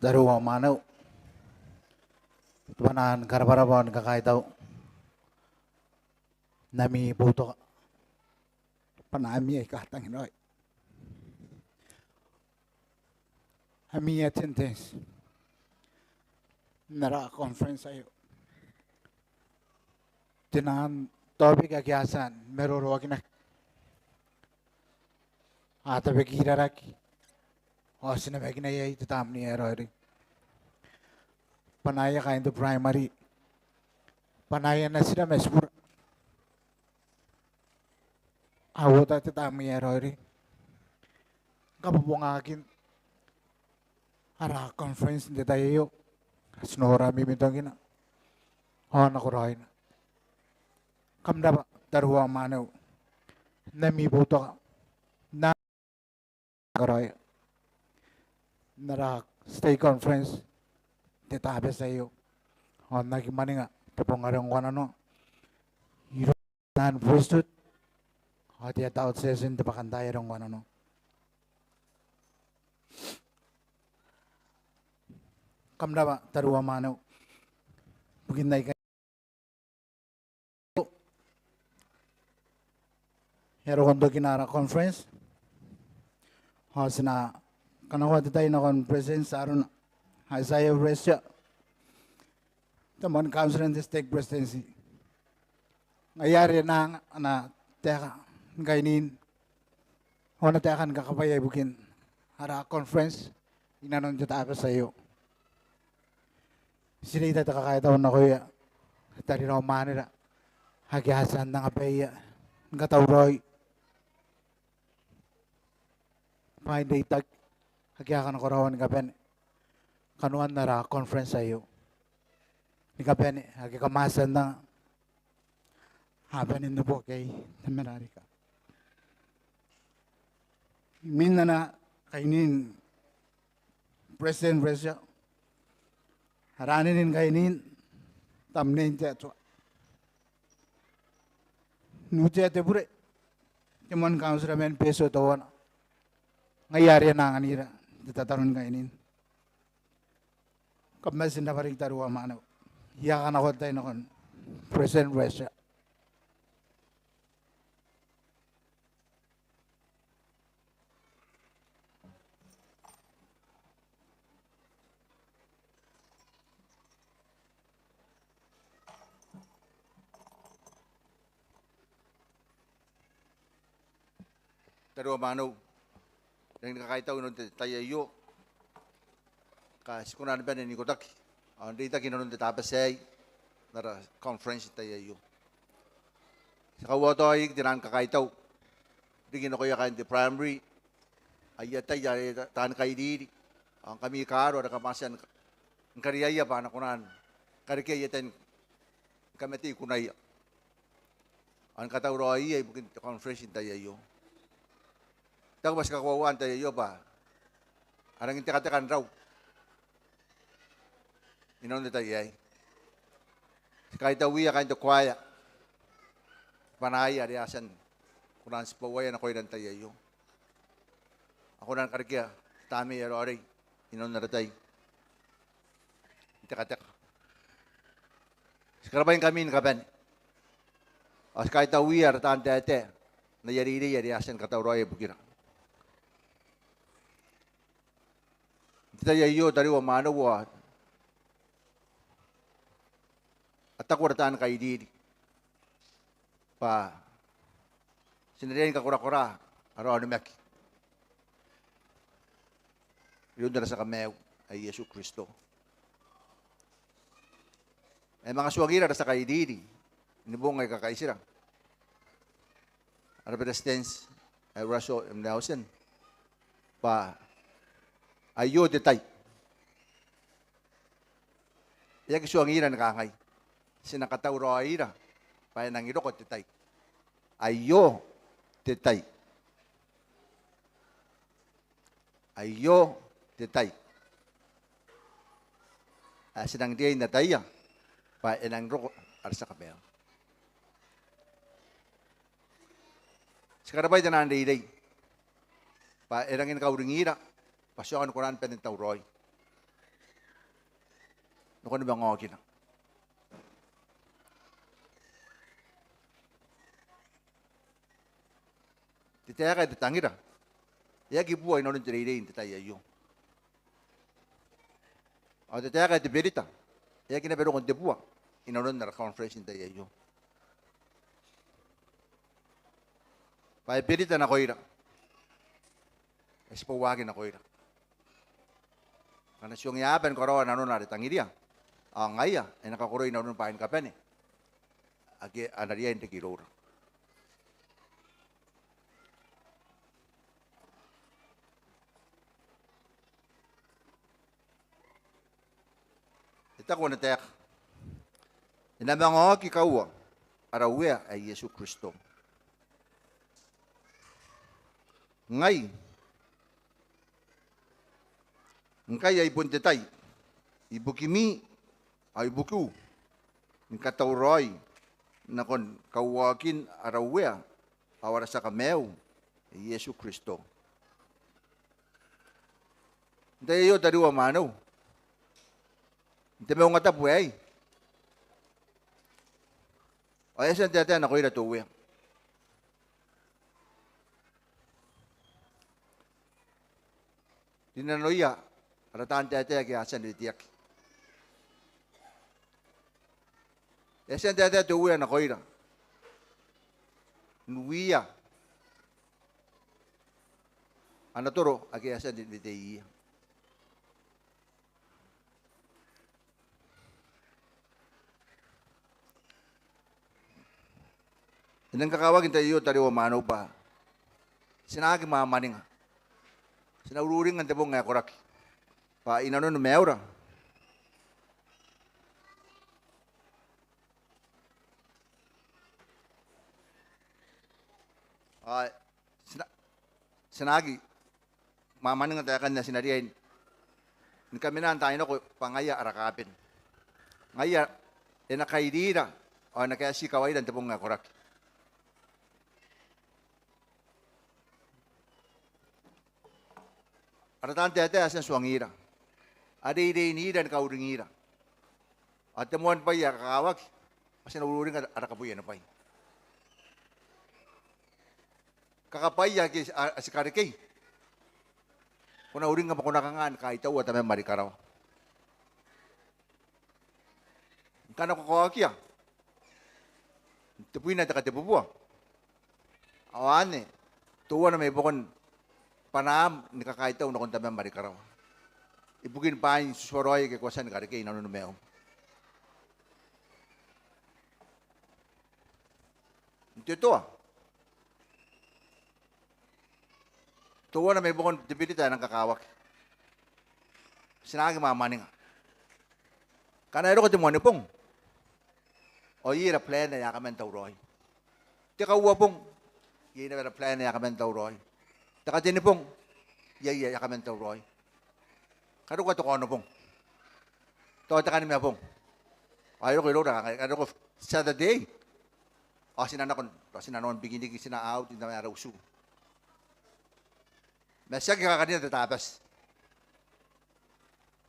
S1: daruwa manaw. Tuanan karabarabon kakaitaw. Nami buto ka. Panami ay katang inoy. Ami attendance. Nara conference ayo. Tinan topic agyasan meroro akinak. Ata begira raki. Osina begina yai tutamni erori. Panaya kain to primary. Panaya na sila mesbur. Awota tutamni erori. Kapabong akin. Ara conference di tayo. Snora mimitong ina. Nakuroy na. Kamda ba daruwa manaw. Namibuto ka. Na karoy. Nara stay conference. Tetabe sa iyo. Nagimani nga. Tapongarang ko ano. Yuro nan postut. Tiya taot session tapakantay rong ko ano. Kamda ba daruwa manaw. Bugin na ikay. Hero kondo kinara conference. Sina kanawa tayo na conference aron Isaiah Resya. Tamon council and district presidency. Ngayari na teka kainin. Na tekan kakapayay bukin. Hara conference. Inanon dito sa iyo. Sinita kakayataon na kuya. Tari na umanira. Hagihasan ng apaya. Ngatawroy. Pahin ditag. Hagihakan ko rawan nga pen. Kanuan na ra conference sa iyo. Ni ka pen. Hagikamasan na. Habanin na po kay namanari ka. Min na kainin. President Resya. Haranin kainin. Tamnin tiya chwa. Nutia te pure. Timon council men peso tawana. Ngayari na nganira. Ditataron kainin. Kamasin na paring taruwa manaw. Iyakan ako tayo na kon. President Resya.
S8: Daruwa manaw. Yang nakakaitaw nun tayo kasi kung ano ba ni Kodak. Ang dita kinanon tapasay nara conference tayo. Sa kawato ay dinan kakaitaw. Di kinokoya kain di primary. Ayatay tan kay di. Ang kami karo na kamasan ang kariyaya ba na kunan. Karikaya tan kamati kunay. Ang katawro ay bukin conference tayo. Tago mas kakawawaan tayo ba? Arang intikatakan raw. Inon tayo ay. Kahit awiya kahit kwaya. Panaya riasan. Kunan si pawaya na koy ng tayo. Ako na karikya. Tami aro-ari. Inon na tayo. Intikataka. Sekarabayin kami kapan. As kahit awiya ratan tayo. Nayariri riasan katawroy bukira. Tayo dari wa manawa at takuratan kay didi pa siniriyan ka kura-kura araw mek yun dala sa kamew ay Yesu Kristo ay mga suwagira sa kay didi inibong ay kakaisira arabedestens ay raso emnausen pa ayo detay. Iya kisuang ira nakangay. Sinakatawro ira. Paya nang irokot detay. Ayo detay. Ayo detay. Sinang diay na tayo. Paya nang rokot arsa kabel. Sekarabay na nandiday. Paya nang inakawring ira. Pasyokan ko rin pa ng tawroy. Nuko ni bangokin. Titaya ka titangira. Ya gibuhay na rin tiririn titaya yung. O titaya ka tibirita. Ya kinabero kong tibuwa. Inanon na conference titaya yung. Pai pirita na koira. Espawagin na koira. Karena siyong yapen karawa na nun na tangiria. Ang ngaya, ay nakakuroy na nun pain kapen eh. Agi anariya yung tikirora. Ita ko na tek. Inamang kikawa. Arawe ay Yesu Kristo. Ngay, ay buntetay, ibukimi, ay buku, katauroy, nakon kawakin arawea, awara sa kameo, Yesu Kristo. Dayo tariwa manaw. Hindi mo nga tapuay. Ay, saan tiyatan ako yung natuwe. Dinanoya, ratan tete ke asan ditiak. Esen tete tuwe na koira. Nuia. Anatoro ake asan ditiak. Inang kakawagin tayo tariwa mano pa. Sinagi mamaning. Sinaururing ang tebong nga korak. Pa inanon na meura. Sinagi. Mamaning ang tayakan na sinariyain. Kami na ang tayo na ko pangaya arakapin. Ngaya, nakaidira. O nakayasi kaway ang tebong nga korak. Aratan tete asan suangira. Ade ni dan kauringira. At temuan pa ya kakawag. Kasi naururing arakapuyan na pa. Kakapay ya si karikay. Kung nauring nga makunakangan kahit tawa at may marikaraw. Kana ko kawag ya. Tupuin na takatipupuwa. Awane. Tuwa na may bukon panam ni kakaitaw na kunta may marikaraw. Ibugin pa yung susuaroy kay kwasan karikay na nunumeom. Ito tuwa na may bukon dipilita ng kakawak. Sinagi mamaning. Kanayro ko timoni pong. O yira plan na yakamen tawroy. Tikawa pong. Yira plan na yakamen tawroy. Takatini pong, yaya yakamen tawroy. Kado ka to kono pong. To takani me pong. Ayo ko ilo kado ko Saturday. O sinanon biginig sina out in the araw-su. Mesya ka kanina tatapas.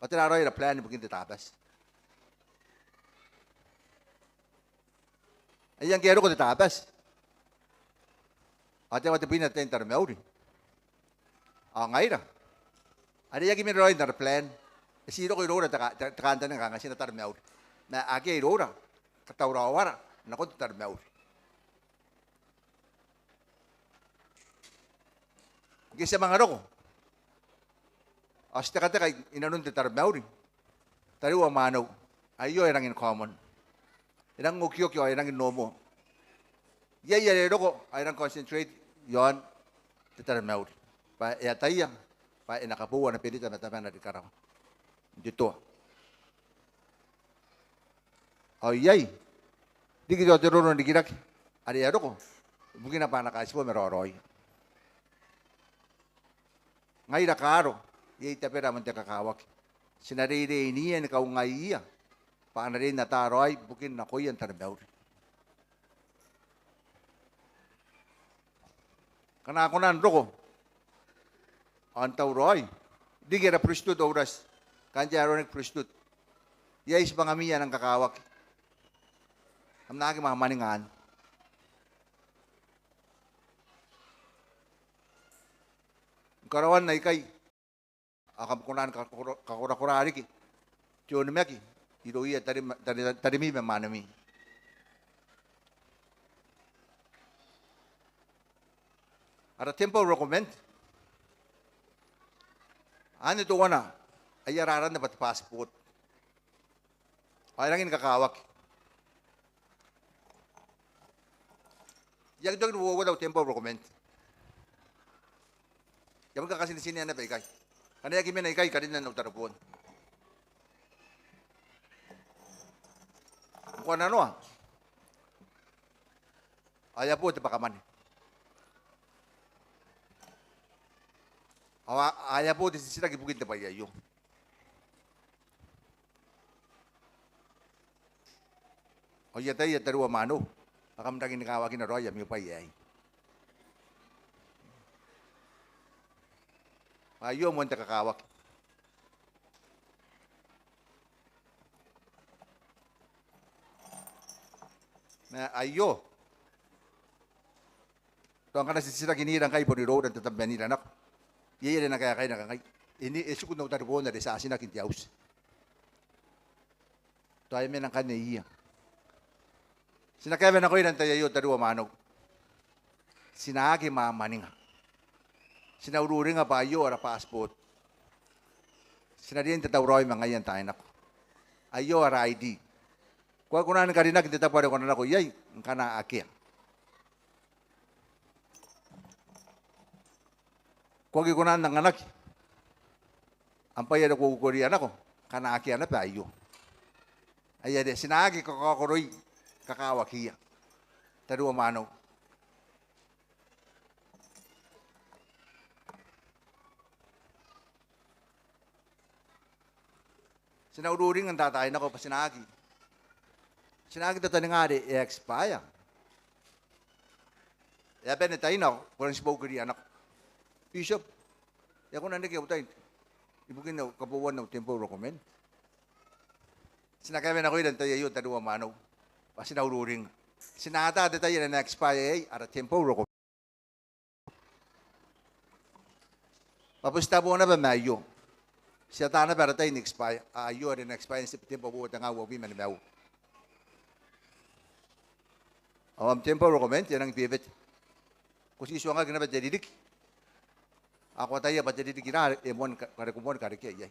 S8: O tinaroy na plan bugin tatapas. Ayan kero ko tatapas. Ate wate pinatay tarmeuri. Ngayon na. Ano yung gimiroy na plan? Sino ko yung takanta ng kangasin na tarmeaw. Na agi yung katawrawara. Naku, tarmeaw. Gisa mga ko. As takata kay inanon ti tarmeaw. Tariwa manaw. Ayo yung in common. Inang ukyok yung inang inomo. Yaya ko ay nang concentrate yon ti tarmeaw. Pa yatayang pa inakabuwa na pinita na taman na dikaraw. Dito. Ayay. Di kita tiruno di girak. Ari ko. Bugin na pa nakaspo meroroy. Ngay na karo. Yay tapera man kakawak. Sinariri niyan ikaw ngaiya. Paano rin nataroy. Bugin na ko yan tarbaw. Kanako nandro ko. Antaw roy. Di kira pristut oras. Kanjaro nag pristut. Yais pangamiya ng kakawak. Ang naki mga maningan. Karawan na ikay. Akam kunan kakura-kurari ki. Tiyon meki. Iro iya tarimi memanami. Ada tempo recommend. Ano ito wana? Ay araran na pati passport. Ay langin kakawak. Yang doon wala daw tempo recommend. Yang ka kasi sini na pa ikay. Ano yung na ikay kadin na nagtarapon. Kung ano ah. Ayaw po ito pakaman. Ayaw po ito sila gibugin na pa yayo. O yatay yataruwa mano. Akam naging nakawagin na roya, may pa yay. Ayaw mo ang kakawak. Na ayaw. Ito ang kanasisira kinirang kay Boniro ng tatambayan nila anak. Iyan na kaya kayo nakakay. Ini esukod na utaripo na sa asin na kintiyaws. Tayo may nang kaniya. Sinakayaman ako yun ang tayo taruwa manog. Sinagi mamaning nga. Sinaururi nga pa ayo ara passport. Sinadiyan tatawroy mga yan tayo nako. Ayo ara ID. Kuha ko na karina kita tapos ko na ako yay kana akia. Kuha ko na ng anak. Ang payad ko kukurian ako kana akia na pa ayo. Ayade sinagi ko kakuroy kakawakiya. Taruwa manog. Sinaururing ang tatay na ko pa sinagi. Sinagi tatay nga di i-expire. Kaya pinatay na ako, parang spoke rin anak. Bishop, kaya ko nandiyan kayo tayo. Ibugin na kabuwan ng tempo recommend. Sinakaya na ko yun, tayo yun, taduwa manaw. Pa sinaururing. Sinata di tayo na na-expire at tempo recommend. Papusta po na ba mayo? Siya tana para tayo in-expire. Ayo rin na-expire sa tempo buot nga wabi manimaw. Ang tempo recommend, yan ang pivot. Kung si nga ginabat jadidik. Ako tayo ba jadidik gina, emon karikumon karikya.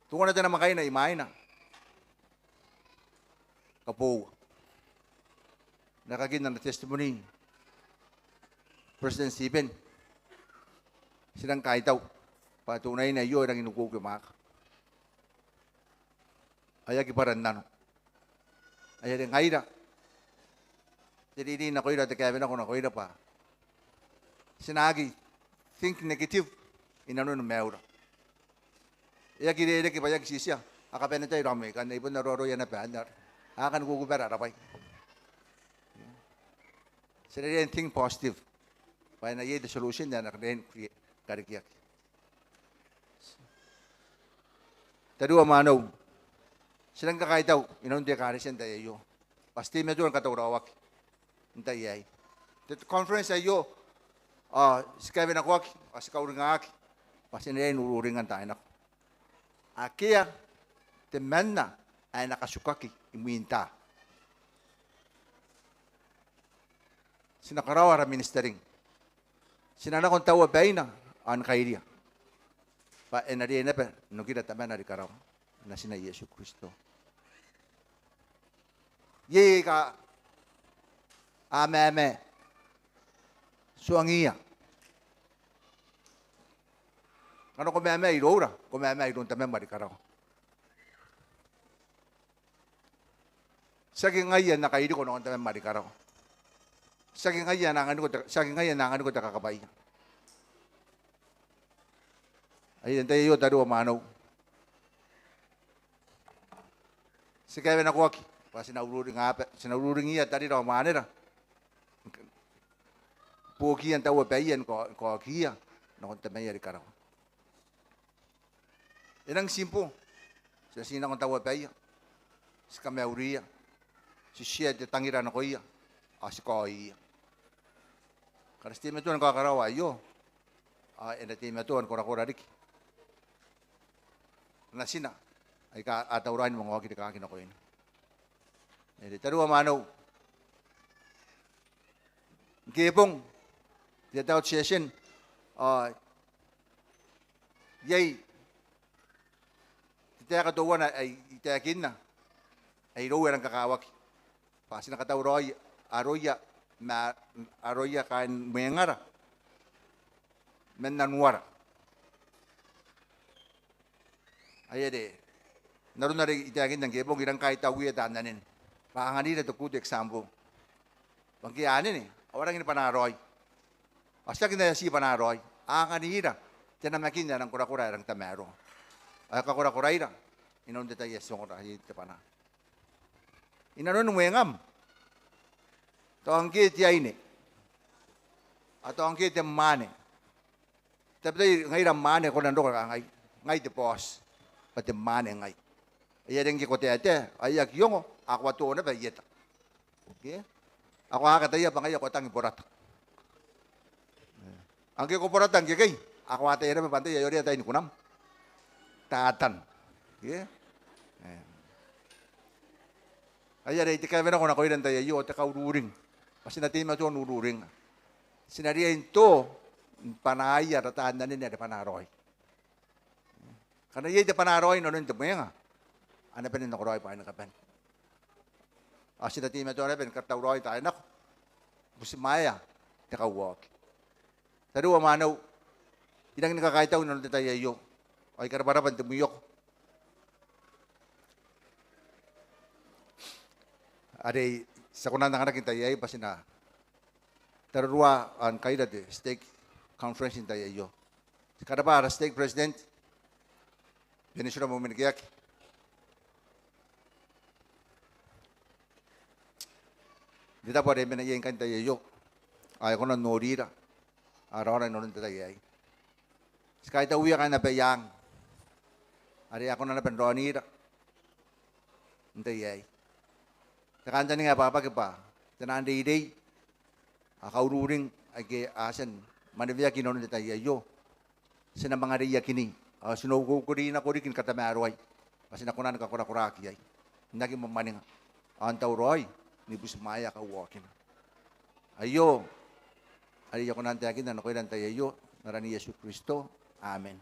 S8: Tungo na tayo naman kayo na imay na. Kapo. Nakagin na testimony. President Stephen. Silang kaitaw. Patunay na iyo ang inukukimak. Ayaw kiparan na. Ayaw din kaira. Jadi din ako ira, kaya ako na ko ira pa. Sinagi, think negative, inano ng meura. Iya kiri kipayag sisya. Akapen na tayo rami, kan ibon naroro yan na pa. Akan gugubera rapay. Sila din think positive. Kaya na the solution na nakadain karikiyak. Tadua manaw. Silang kakaitaw, inon di karisen tayo. Pasti medyo ang katawrawak. Hintay ay. Conference ayo, si Kevin Akwak, si Kauring Ak, pasti nila inururingan tayo na. Akia, temen na, ay nakasukaki, imuinta. Sinakarawa ra ministering. Sinana kong tawa bay na, an kairia. Pa enari na pa, nung kinataman na rikaraw, na sina Yesu Kristo. Ye ka, ame, suangiya. Kano kumeme irora, kumeme irong tamen marikaraw. Saging ngayon nakaili ko noon tamen marikaraw. Saging ngayon nangan ko takakabay. Ayun tayo taro manaw. Si Kevin Akwak, pa sinaururing iya tadi raw manera. Puki ang tawa bayan ko kiya, nakon tamay ri karaw. Inang simpo, Sila sina kong tawa peya. Si kameuria. Si siya de tangira na koya. Si koya. Karena stima tuan kau karawa yo. Ena stima tuan kora rik. Na sina. Ay ka atauran mga wakit ka akin ako yun. Jadi taruwa manaw. Gipong. Dia tahu session. Yay. Kita katuwa na ay itakin na. Ay rower ang kakawak. Pasi nakataw roy. Aroya kan mengara. Menanwara. Ayade. Naroon na rin itakin ng gipong irang kahit tawiya tananin. Pakanganira to kuto example. Pagkianin orang ini panaroy. Asya kita si panaroy. Anganira. Tiyan makin na ng kura-kura ng tamero. Ay kakura-kura ira. Inon detalye sa kura hit pana. Inanon ngam. To ang kit ya ini. Ato ang kit mane. Tapi ngai ram mane ko nando ka ngai de boss. Pati mane ngai. Iya dengi ko tete ayak yongo ako to na ba yeta. Okay? Ako hakataya pa ngayon ko tangi porat. Ang ko porat ang kay ako ate na pantay yori atay ni kunam. Tatan. Okay? Ayah dari tika vena kona koiran tayo yo taka ururing. Kasi natin ma to ururing. Sinariya into panaya rataan na niya de panaroy. Karena iya de panaroy no nito mga. Ana pa rin nakoroy pa na kapan. Asi natin ma to na ben katawroy tayo nak. Busimaya taka walk. Taruwa manaw. Inang nakakaitaw no tayo yo. Ay karaparapan tumuyok. Ada sakunan ng anak kita yay pasina terua an kaida de stake conference in tayo. Kada para stake president Venezuela mo minigiyak. Dita pa rin minayin kan tayo. Ay ko na norira. Araw na noon tayo yay. Kahit uwi ka na bayang. Ari ako na napenronira. Tayo. Nakanta nga papa pa. Tanan day akaururing ay ke asan manivya kinon de tayo. Sina mga riya kini. Sinugo ko rin ako rin katamaroy. Kasi nakunan ka kura-kuraki ay. Naging mamaning antaw roy ni busmaya ka walking. Ayo. Ari ako nan tayakin na nakoy nan tayo narani Yesu Kristo. Amen.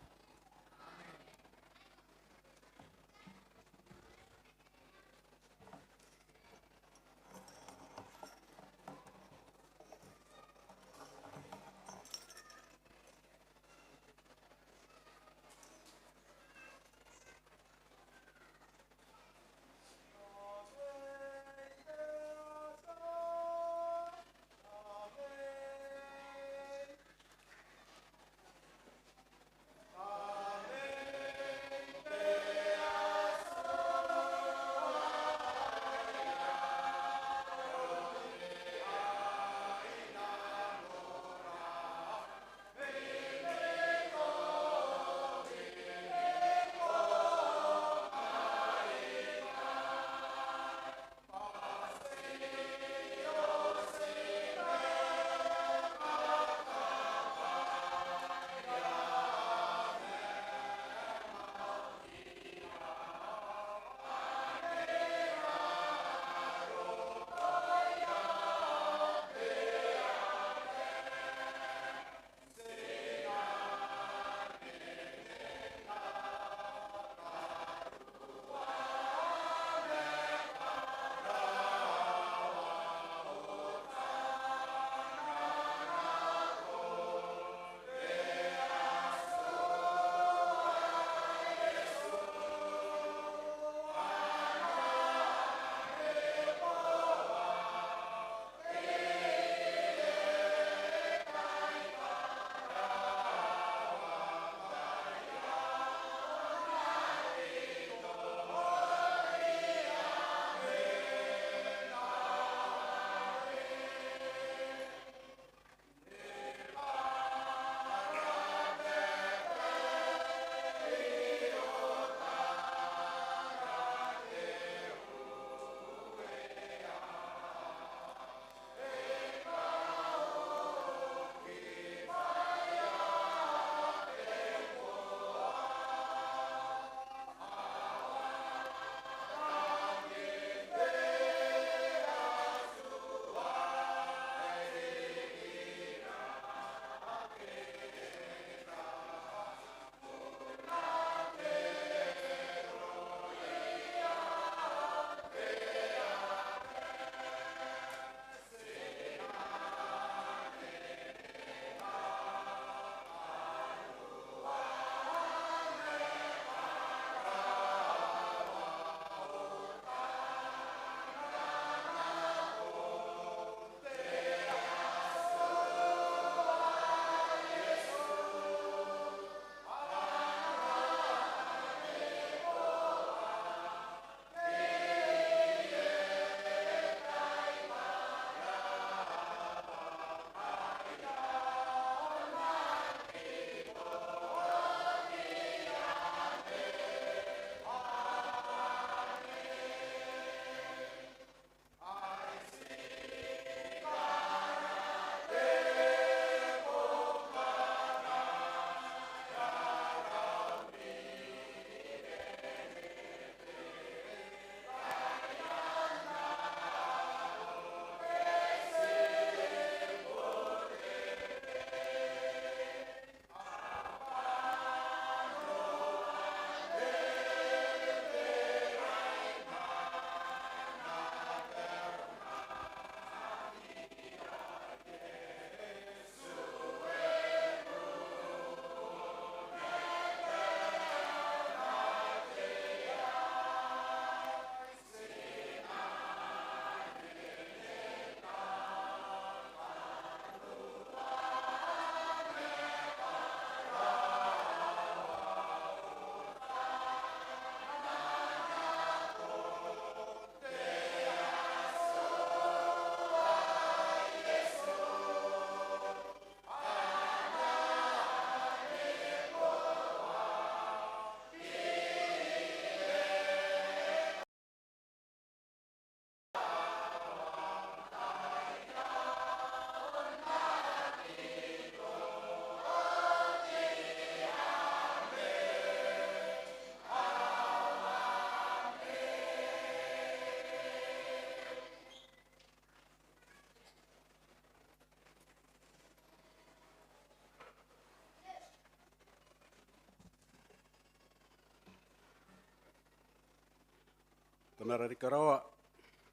S9: Tamarari karawa,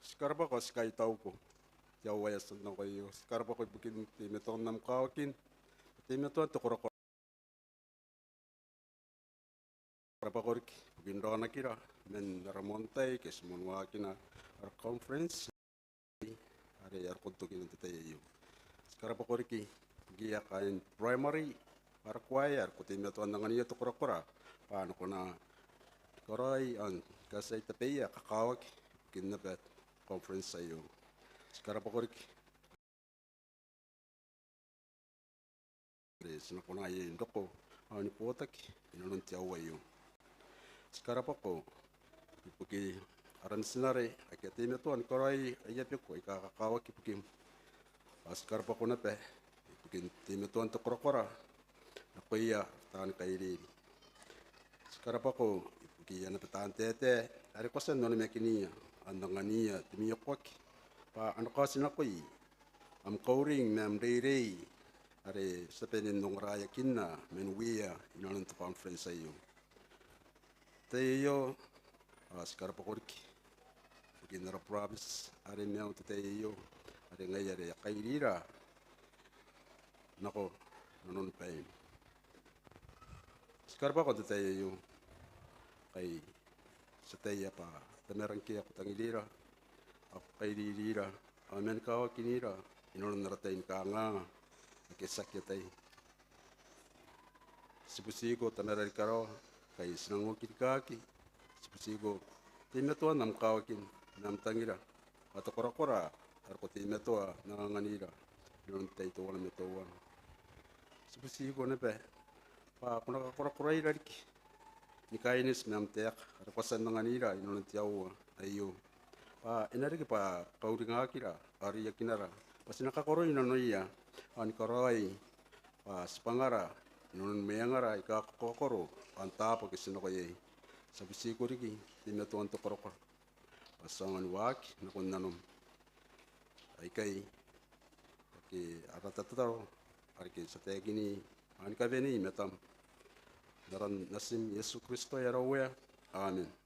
S9: sekarang ko sky tau ko. Jawa ya senang ko iyo. Sekarang ko bikin timeton nam kawakin. Timeton to korok. Berapa korik bikin doa nakira. Men ramontai kes monwa kina ar conference. Ada yar kuntukin untuk tayo iyo. Sekarang koriki gia kain primary ar kwai ar timeton nangan iyo to korok. Paano ko na korai an kasay tapaya kakawak kinabet conference sa iyo. Sekarang pokoknya sinakuna ay indoko ani potak inulun tiawa iyo. Sekarang poko ipuki aran sinare akatime to an korai ayap ko ikakakawa kipukim. Sekarang poko na pe ipukin time to an to korokora nakuya tan kairi. Sekarang poko ipuki ana petan tete ari kosan non mekinia andangania timiyok pa ano kasi na ko am kauring mem rei are sapenin nung raya kinna menuia inalan to conference ayo tayo sekarang pakoriki kinara province are meo to tayo are ngayare kairira nako nanon pay sekarang pa ko tayo kay sa tayo pa tamerang kia ko tangilira kay dirira amen kawa kinira inon naratain ka nga nakisakya tay sibusigo tamerari karo kay sinang kaki sibusigo timetuan nam kawakin nam tangira ato kora arko timetua nanganganira inon tay to wala metuan sibusigo na pe pa kuna kora irariki nikainis nam teak arko san nanganira inon tiawa ayo inari pa kauringa kira ari yakinara pas nakakoroi no iya an koroi pas pangara non meangara ika kokoro anta pa kisino ko ye sabisi ko rigi timeto anto korokor pasangan wak na kun nanom ay kay aratataro ari kay sa tegini an kabeni metam daran nasim Yesu Kristo yarawe amen.